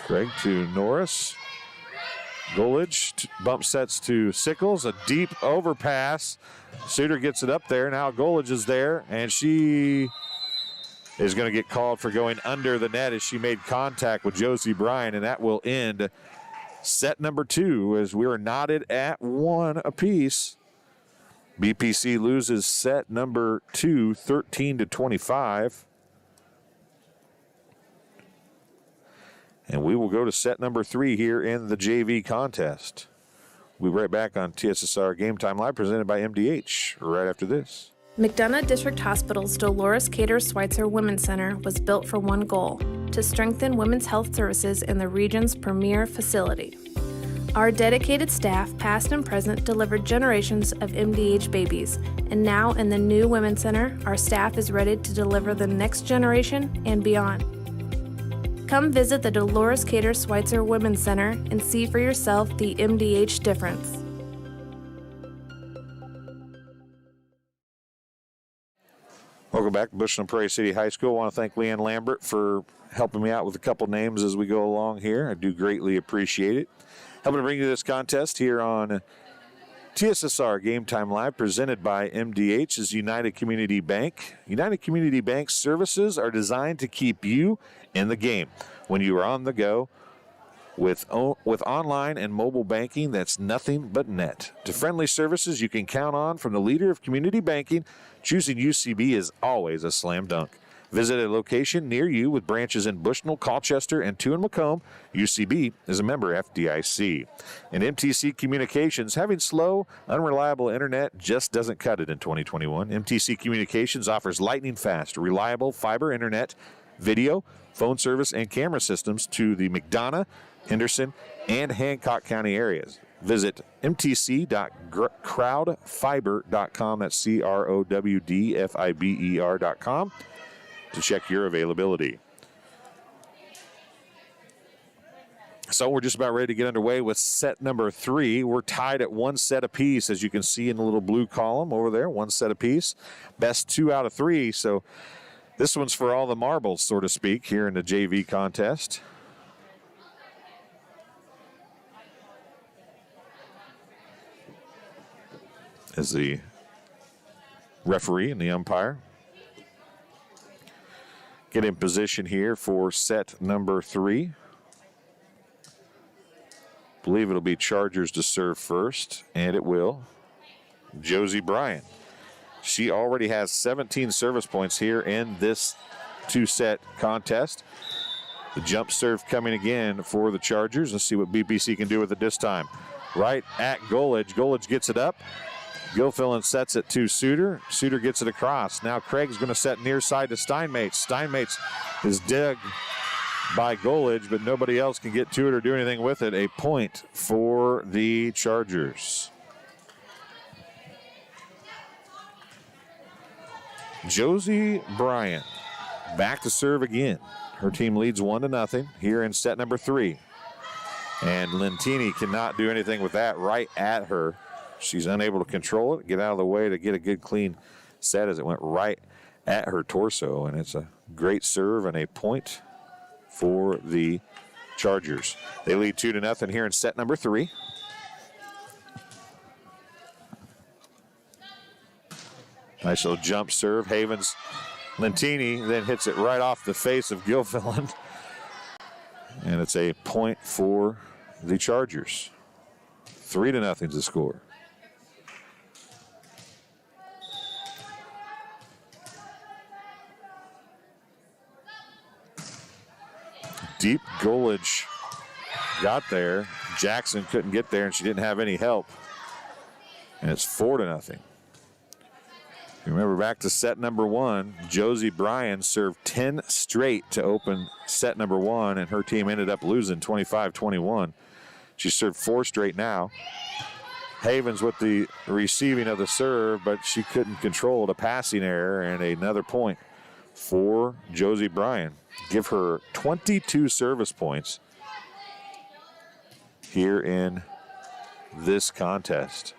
Craig to Norris. Golage bump sets to Sickles. A deep overpass. Suter gets it up there. Now Golage is there, and she is going to get called for going under the net as she made contact with Josie Bryan, and that will end set number 2 as we are knotted at 1 apiece. BPC loses set number 2, 13-25. And we will go to set number 3 here in the JV contest. We'll be right back on TSSR Game Time Live, presented by MDH, right after this. McDonough District Hospital's Dolores Cater Schweitzer Women's Center was built for one goal: to strengthen women's health services in the region's premier facility. Our dedicated staff, past and present, delivered generations of MDH babies, and now in the new Women's Center, our staff is ready to deliver the next generation and beyond. Come visit the Dolores Cater Schweitzer Women's Center and see for yourself the MDH difference. Welcome back to Bushland Prairie City High School. I want to thank Leanne Lambert for helping me out with a couple names as we go along here. I do greatly appreciate it. Helping to bring you this contest here on TSSR Game Time Live, presented by MDH, is United Community Bank. United Community Bank services are designed to keep you in the game. When you are on the go, with online and mobile banking, that's nothing but net. To friendly services you can count on from the leader of community banking, choosing UCB is always a slam dunk. Visit a location near you with branches in Bushnell, Colchester, and 2 in Macomb. UCB is a member FDIC. And MTC Communications, having slow, unreliable internet just doesn't cut it in 2021. MTC Communications offers lightning-fast, reliable fiber internet, video, phone service, and camera systems to the McDonough, Henderson, and Hancock County areas. Visit mtc.crowdfiber.com. That's CROWDFIBER.com to check your availability. So we're just about ready to get underway with set number 3. We're tied at 1 set apiece, as you can see in the little blue column over there, 1 set apiece. Best 2 out of 3, so this one's for all the marbles, so to speak, here in the JV contest. As the referee and the umpire get in position here for set number 3. Believe it'll be Chargers to serve first, and it will. Josie Bryan. She already has 17 service points here in this 2-set contest. The jump serve coming again for the Chargers. Let's see what BPC can do with it this time. Right at Golage. Golage gets it up. Gilfillan sets it to Suter. Suter gets it across. Now Craig's going to set near side to Steinmates. Steinmates is dug by Golage, but nobody else can get to it or do anything with it. A point for the Chargers. Josie Bryan back to serve again. Her team leads 1-0 here in set number 3. And Lentini cannot do anything with that right at her. She's unable to control it, get out of the way to get a good clean set as it went right at her torso. And it's a great serve and a point for the Chargers. They lead 2-0 here in set number 3. Nice little jump serve. Havens Lentini then hits it right off the face of Gilfillan. And it's a point for the Chargers. 3-0 the score. Deep Golage got there. Jackson couldn't get there, and she didn't have any help. And it's 4-0. Remember, back to set number 1, Josie Bryan served 10 straight to open set number 1, and her team ended up losing 25-21. She served 4 straight now. Havens with the receiving of the serve, but she couldn't control it. A passing error, and another point for Josie Bryan. Give her 22 service points here in this contest.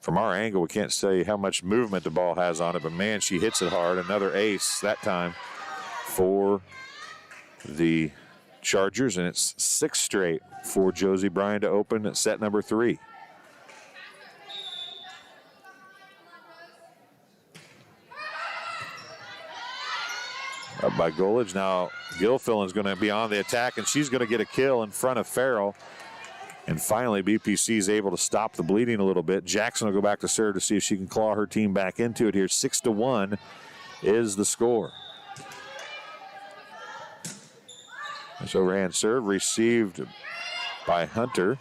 From our angle, we can't say how much movement the ball has on it, but man, she hits it hard. Another ace that time for the Chargers, and it's 6 straight for Josie Bryan to open set number 3. Up by Golage. Now Gilfillan's going to be on the attack, and she's going to get a kill in front of Farrell. And finally, BPC is able to stop the bleeding a little bit. Jackson will go back to serve to see if she can claw her team back into it here. 6-1 is the score. This overhand serve received by Hunter.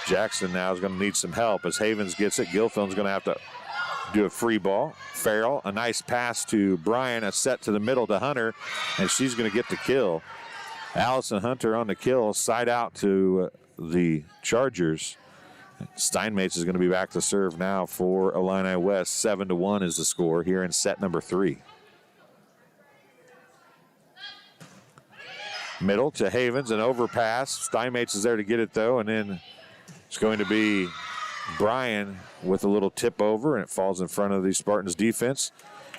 Jackson now is going to need some help as Havens gets it. Gilfillan's going to have to do a free ball. Farrell, a nice pass to Bryan, a set to the middle to Hunter, and she's going to get the kill. Allison Hunter on the kill, side out to the Chargers. Steinmates is going to be back to serve now for Illini West. 7-1 is the score here in set number 3. Middle to Havens, an overpass. Steinmates is there to get it though, and then it's going to be Bryan with a little tip over, and it falls in front of the Spartans defense,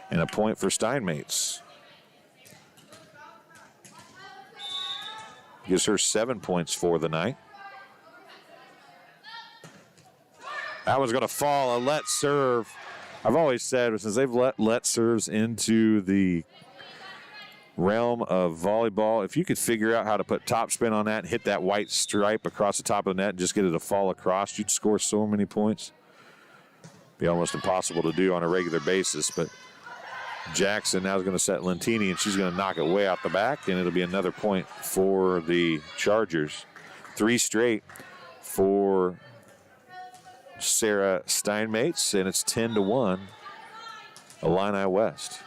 and a point for Steinmates. Gives her 7 points for the night. That one's going to fall. A let serve. I've always said, since they've let serves into the realm of volleyball, if you could figure out how to put topspin on that and hit that white stripe across the top of the net and just get it to fall across, you'd score so many points. Be almost impossible to do on a regular basis, but Jackson now is going to set Lentini, and she's going to knock it way out the back, and it'll be another point for the Chargers. 3 straight for Sarah Steinmates, and it's 10-1, Illini West.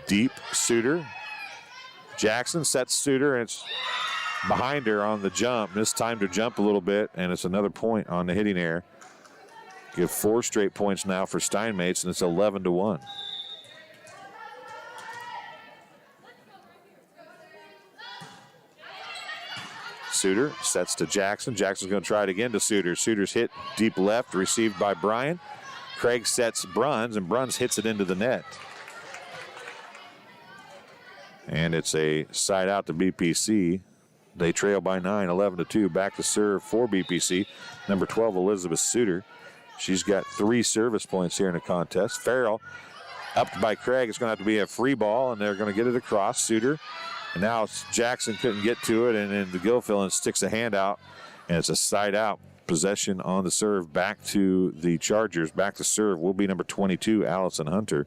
Deep Suter. Jackson sets Suter, and it's behind her on the jump. Missed time to jump a little bit, and it's another point on the hitting error. Give 4 straight points now for Steinmates, and it's 11-1. Suter sets to Jackson. Jackson's going to try it again to Suter. Suter's hit deep left, received by Bryan. Craig sets Bruns, and Bruns hits it into the net. And it's a side out to BPC. They trail by 9, 11-2. Back to serve for BPC. Number 12, Elizabeth Suter. She's got 3 service points here in the contest. Farrell up by Craig. It's going to have to be a free ball, and they're going to get it across. Suter. And now Jackson couldn't get to it, and then the Gilfillan sticks a hand out, and it's a side out. Possession on the serve back to the Chargers. Back to serve will be number 22, Allison Hunter.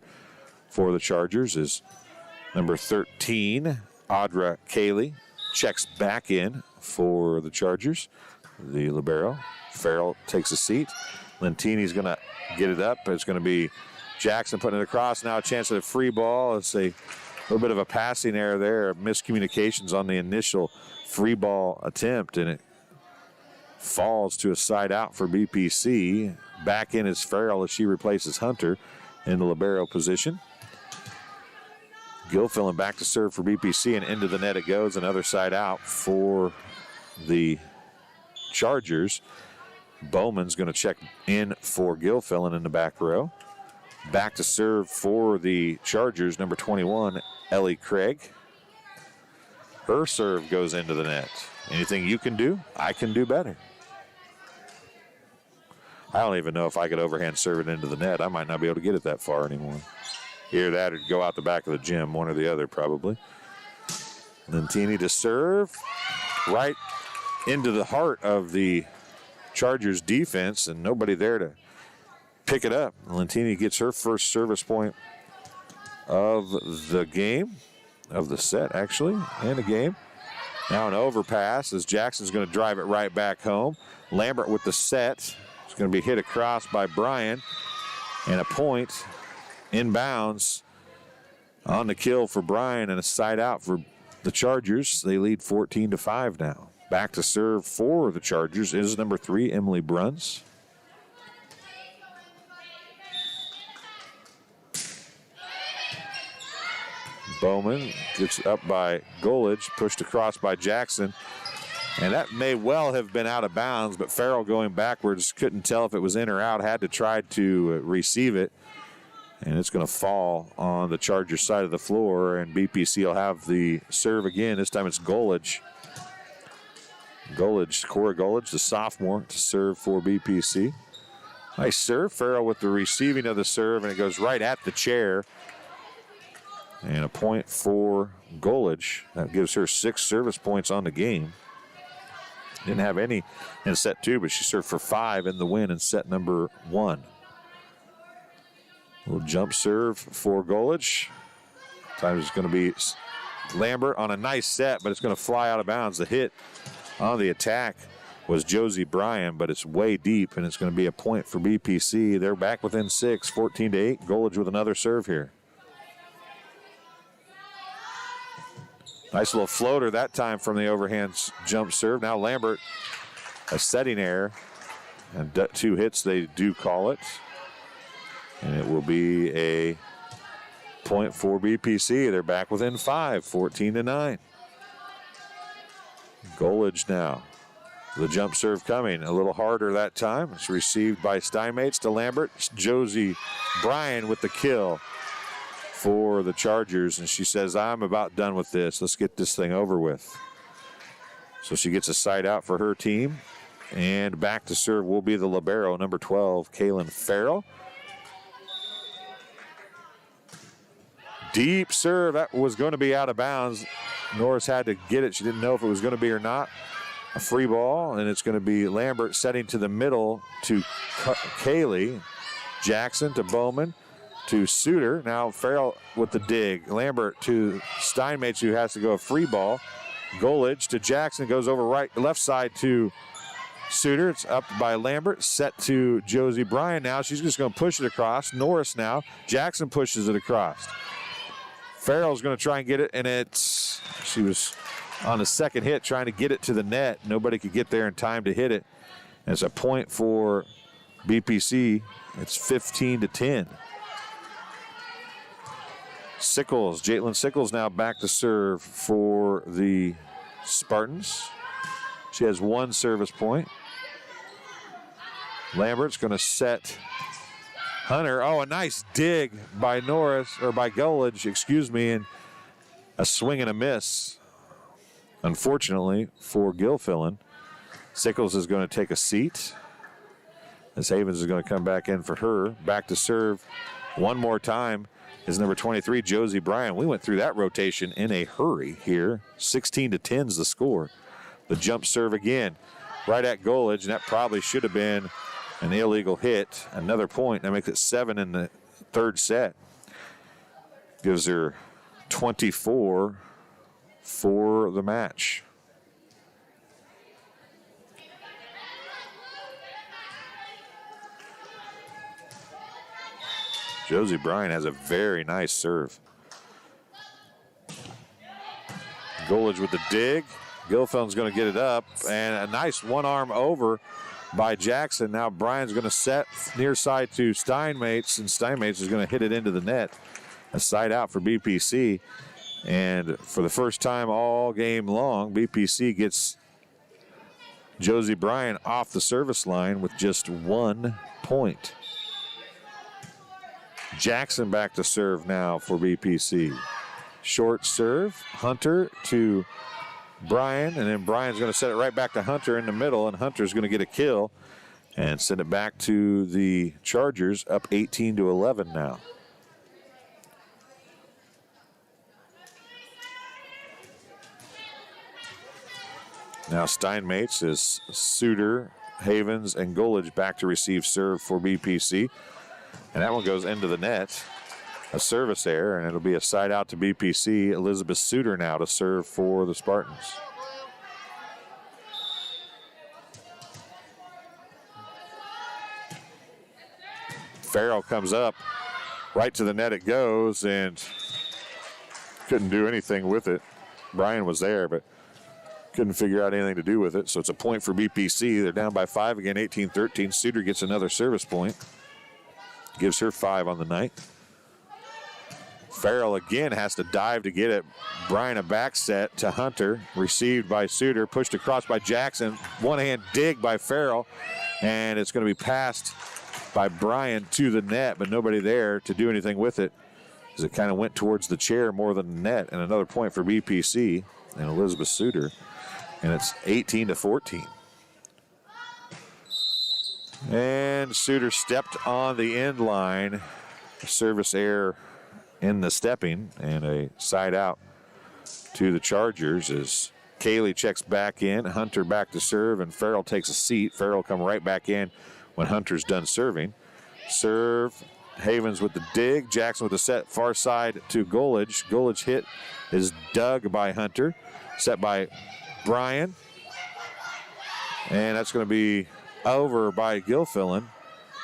For the Chargers is number 13, Audra Cayley. Checks back in for the Chargers. The libero. Farrell takes a seat. Lentini's going to get it up. It's going to be Jackson putting it across. Now a chance at a free ball. It's a little bit of a passing error there. Miscommunications on the initial free ball attempt, and it falls to a side out for BPC. Back in is Farrell as she replaces Hunter in the libero position. Gilfillan back to serve for BPC, and into the net it goes. Another side out for the Chargers. Bowman's going to check in for Gilfillan in the back row. Back to serve for the Chargers, number 21, Ellie Craig. Her serve goes into the net. Anything you can do, I can do better. I don't even know if I could overhand serve it into the net. I might not be able to get it that far anymore. Either that or go out the back of the gym, one or the other probably. Lentini to serve right into the heart of the Chargers defense, and nobody there to pick it up. Lentini gets her first service point of the game, of the set actually, and the game. Now an overpass as Jackson's going to drive it right back home. Lambert with the set. It's going to be hit across by Bryan, and a point inbounds on the kill for Bryan, and a side out for the Chargers. They lead 14-5 now. Back to serve for the Chargers is number 3, Emily Bruns. Bowman gets up by Golage, pushed across by Jackson. And that may well have been out of bounds, but Farrell going backwards couldn't tell if it was in or out, had to try to receive it. And it's going to fall on the Chargers side of the floor, and BPC will have the serve again. This time it's Golich. Corey Golich, the sophomore, to serve for BPC. Nice serve. Farrell with the receiving of the serve, and it goes right at the chair. And a point for Golich. That gives her 6 service points on the game. Didn't have any in set 2, but she served for 5 in the win in set number 1. Little jump serve for Golich. Time is going to be Lambert on a nice set, but it's going to fly out of bounds. The hit on the attack was Josie Bryan, but it's way deep, and it's going to be a point for BPC. They're back within 6, 14-8. Golich with another serve here. Nice little floater that time from the overhand jump serve. Now Lambert, a setting error, and 2 hits, they do call it. And it will be a point for BPC. They're back within 5, 14-9. Golich now. The jump serve coming a little harder that time. It's received by Steinmates to Lambert. It's Josie Bryan with the kill for the Chargers. And she says, I'm about done with this. Let's get this thing over with. So she gets a side out for her team. And back to serve will be the libero, number 12, Kaylin Farrell. Deep serve. That was going to be out of bounds. Norris had to get it. She didn't know if it was going to be or not. A free ball, and it's going to be Lambert setting to the middle to Kaylee. Jackson to Bowman to Suter. Now Farrell with the dig. Lambert to Steinmates, who has to go a free ball. Golich to Jackson, goes over left side to Suter. It's up by Lambert, set to Josie Bryan now. She's just going to push it across. Norris now. Jackson pushes it across. Farrell's going to try and get it, and she was on the second hit trying to get it to the net. Nobody could get there in time to hit it. And it's a point for BPC. It's 15-10. Jaitlin Sickles now back to serve for the Spartans. She has 1 service point. Lambert's going to set Hunter. Oh, a nice dig by Golich, and a swing and a miss. Unfortunately for Gilfillan, Sickles is going to take a seat as Havens is going to come back in for her. Back to serve one more time is number 23, Josie Bryan. We went through that rotation in a hurry here. 16-10 is the score. The jump serve again, right at Golich, and that probably should have been an illegal hit. Another point. That makes it 7 in the third set. Gives her 24 for the match. Josie Bryan has a very nice serve. Golich with the dig. Gilfillan's going to get it up, and a nice one-arm over by Jackson. Now Bryan's going to set near side to Steinmates, and Steinmates is going to hit it into the net. A side out for BPC. And for the first time all game long, BPC gets Josie Bryan off the service line with just 1 point. Jackson back to serve now for BPC. Short serve, Hunter to Bryan, and then Bryan's going to set it right back to Hunter in the middle, and Hunter's going to get a kill and send it back to the Chargers, up 18-11 now. Now Steinmates is Suter, Havens, and Golich back to receive serve for BPC. And that one goes into the net. A service error, and it'll be a side out to BPC. Elizabeth Suter now to serve for the Spartans. Farrell comes up. Right to the net it goes, and couldn't do anything with it. Bryan was there, but couldn't figure out anything to do with it. So it's a point for BPC. They're down by 5 again, 18-13. Suter gets another service point. Gives her 5 on the night. Farrell again has to dive to get it. Bryan a back set to Hunter. Received by Suter. Pushed across by Jackson. One-hand dig by Farrell. And it's going to be passed by Bryan to the net, but nobody there to do anything with it, as it kind of went towards the chair more than the net. And another point for BPC and Elizabeth Suter, and it's 18-14. And Suter stepped on the end line. Service error in the stepping, and a side out to the Chargers as Kaylee checks back in. Hunter back to serve, and Farrell takes a seat. Farrell will come right back in when Hunter's done serving. Serve, Havens with the dig. Jackson with the set far side to Golich. Golich hit is dug by Hunter. Set by Bryan. And that's going to be over by Gilfillan.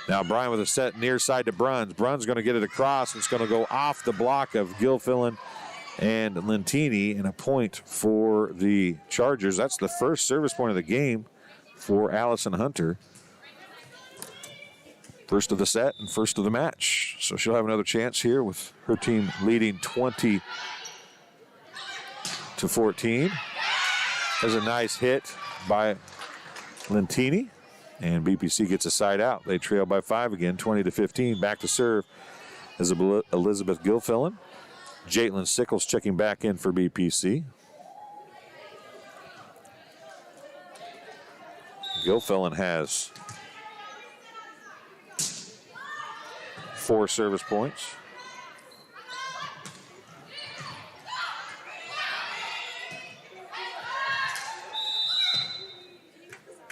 Now Bryan with a set near side to Bruns. Bruns going to get it across. It's going to go off the block of Gilfillan and Lentini, and a point for the Chargers. That's the first service point of the game for Allison Hunter. First of the set and first of the match. So she'll have another chance here with her team leading 20-14. There's a nice hit by Lentini, and BPC gets a side out. They trail by 5 again, 20-15. Back to serve is Elizabeth Gilfillan. Jaitlin Sickles checking back in for BPC. Gilfillan has 4 service points.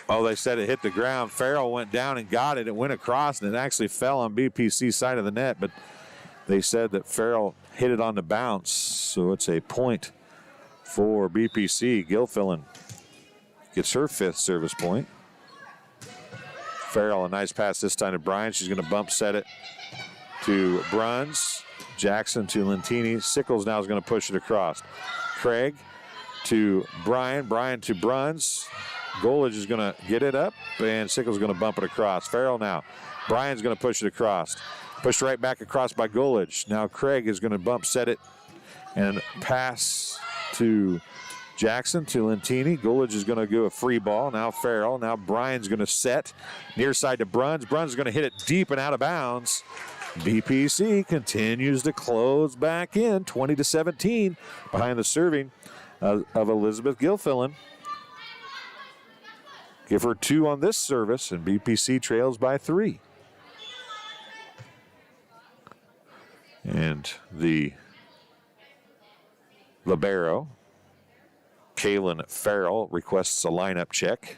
Oh, they said it hit the ground. Farrell went down and got it. It went across, and it actually fell on BPC's side of the net, but they said that Farrell hit it on the bounce, so it's a point for BPC. Gilfillan gets her 5th service point. Farrell, a nice pass this time to Bryan. She's going to bump set it to Bruns. Jackson to Lentini. Sickles now is going to push it across. Craig to Bryan. Bryan to Bruns. Golich is going to get it up, and Sickles is going to bump it across. Farrell now. Bryan's going to push it across. Pushed right back across by Golich. Now Craig is going to bump set it and pass to Jackson to Lentini. Golich is going to do a free ball. Now Farrell. Now Bryan's going to set near side to Bruns. Bruns is going to hit it deep and out of bounds. BPC continues to close back in, 20-17, behind the serving of Elizabeth Gilfillan. Give her 2 on this service, and BPC trails by 3. And the libero, Kaylin Farrell, requests a lineup check.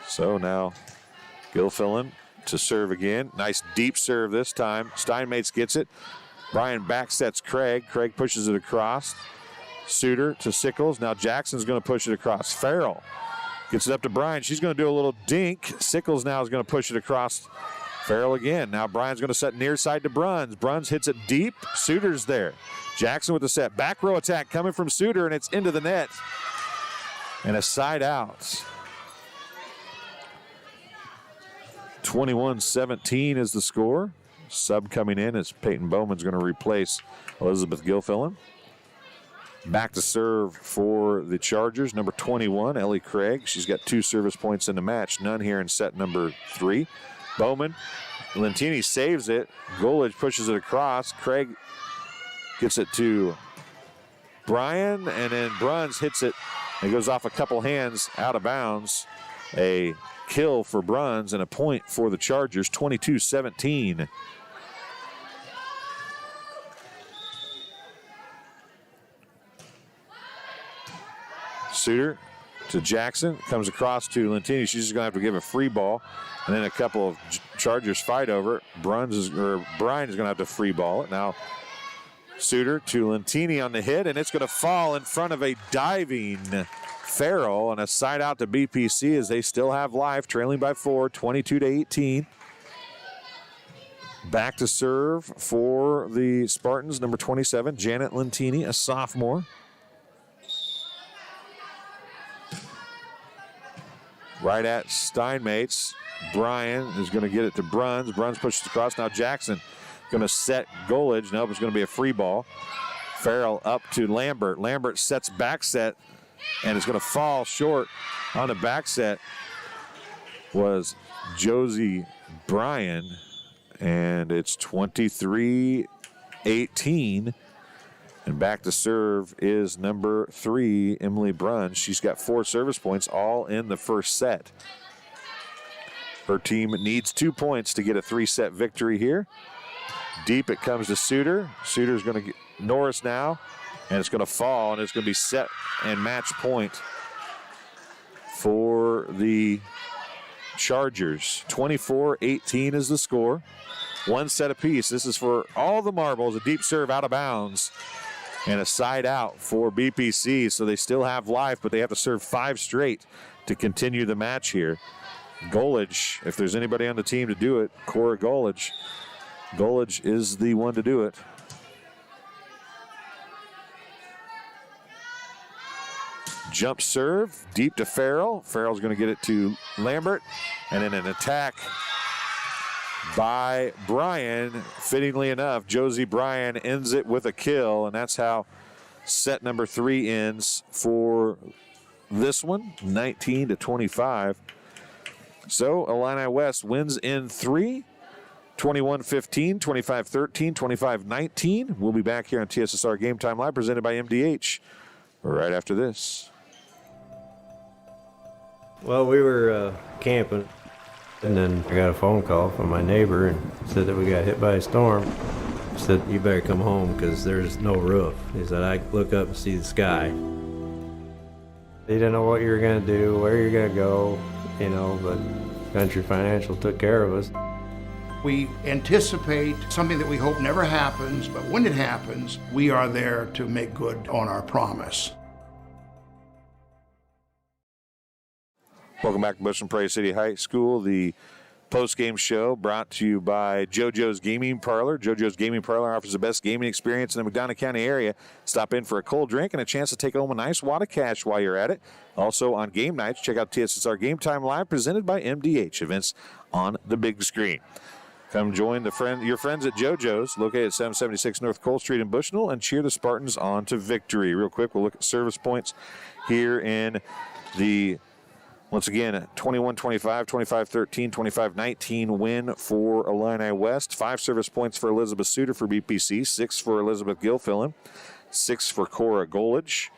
So now Gilfillan to serve again. Nice deep serve this time. Steinmates gets it. Bryan backsets Craig. Craig pushes it across. Suter to Sickles. Now Jackson's going to push it across. Farrell gets it up to Bryan. She's going to do a little dink. Sickles now is going to push it across. Farrell again. Now Bryan's going to set near side to Bruns. Bruns hits it deep. Suter's there. Jackson with the set. Back row attack coming from Suter, and it's into the net. And a side out. 21-17 is the score. Sub coming in as Peyton Bowman's going to replace Elizabeth Gilfillan. Back to serve for the Chargers, number 21, Ellie Craig. She's got 2 service points in the match, none here in set number 3. Bowman, Lentini saves it. Golich pushes it across. Craig gets it to Bryan, and then Bruns hits it. It goes off a couple hands out of bounds. A kill for Bruns and a point for the Chargers, 22-17. Suter to Jackson, comes across to Lentini. She's just going to have to give a free ball, and then a couple of Chargers fight over it. Bryan is going to have to free ball it. Now Suter to Lentini on the hit, and it's going to fall in front of a diving Farrell, and a side out to BPC as they still have life, trailing by 4, 22-18. Back to serve for the Spartans, number 27, Janet Lentini, a sophomore. Right at Steinmates. Bryan is going to get it to Bruns. Bruns pushes across. Now Jackson going to set Golich. Nope, it's going to be a free ball. Farrell up to Lambert. Lambert sets back set and is going to fall short on the back set. Was Josie Bryan, and it's 23-18. And back to serve is number 3, Emily Brunn. She's got 4 service points, all in the first set. Her team needs 2 points to get a 3-set victory here. Deep it comes to Suter. Suter's going to get Norris now, and it's going to fall, and it's going to be set and match point for the Chargers. 24-18 is the score. 1 set apiece. This is for all the marbles. A deep serve out of bounds and a side out for BPC. So they still have life, but they have to serve 5 straight to continue the match here. Golage, if there's anybody on the team to do it, Cora Golage. Golage is the one to do it. Jump serve, deep to Farrell. Farrell's going to get it to Lambert. And then an attack by Bryan. Fittingly enough, Josie Bryan ends it with a kill, and that's how set number 3 ends for this one, 19-25. So Illini West wins in 3, 21-15, 25-13, 25-19. We'll be back here on TSSR Game Time Live, presented by MDH, right after this. Well, we were camping, and then I got a phone call from my neighbor and said that we got hit by a storm. He said, you better come home because there's no roof. He said, I look up and see the sky. He didn't know what you were going to do, where you're going to go, you know, but Country Financial took care of us. We anticipate something that we hope never happens, but when it happens, we are there to make good on our promise. Welcome back to Bushland Prairie City High School. The post-game show brought to you by JoJo's Gaming Parlor. JoJo's Gaming Parlor offers the best gaming experience in the McDonough County area. Stop in for a cold drink and a chance to take home a nice wad of cash while you're at it. Also on game nights, check out TSSR Game Time Live, presented by MDH. Events on the big screen. Come join your friends at JoJo's, located at 776 North Cole Street in Bushnell, and cheer the Spartans on to victory. Real quick, we'll look at service points here in the, once again, 21-25, 25-13, 25-19 win for Illini West. 5 service points for Elizabeth Suter for BPC, 6 for Elizabeth Gilfillan, 6 for Cora Golage,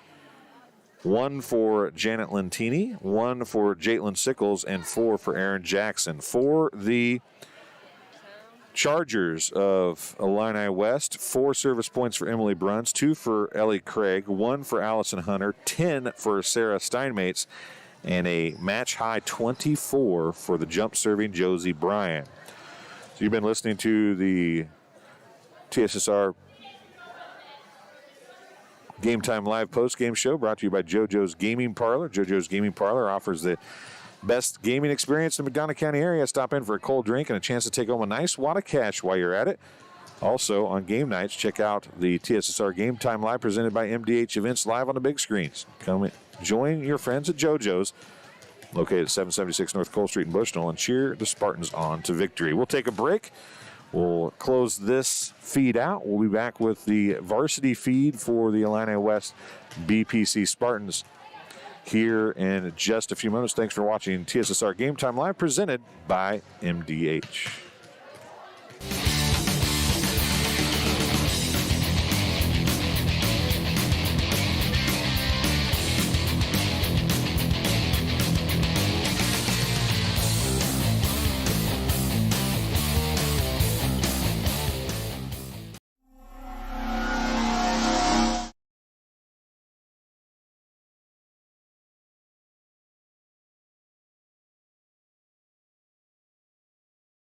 1 for Janet Lentini, 1 for Jaitlin Sickles, and 4 for Aaron Jackson. For the Chargers of Illini West, 4 service points for Emily Bruns, 2 for Ellie Craig, 1 for Allison Hunter, 10 for Sarah Steinmates, and a match-high 24 for the jump-serving Josie Bryan. So you've been listening to the TSSR Game Time Live post-game show brought to you by JoJo's Gaming Parlor. JoJo's Gaming Parlor offers the best gaming experience in the McDonough County area. Stop in for a cold drink and a chance to take home a nice wad of cash while you're at it. Also, on game nights, check out the TSSR Game Time Live presented by MDH Events live on the big screens. Come join your friends at JoJo's, located at 776 North Cole Street in Bushnell, and cheer the Spartans on to victory. We'll take a break. We'll close this feed out. We'll be back with the varsity feed for the Illini West BPC Spartans here in just a few moments. Thanks for watching TSSR Game Time Live presented by MDH.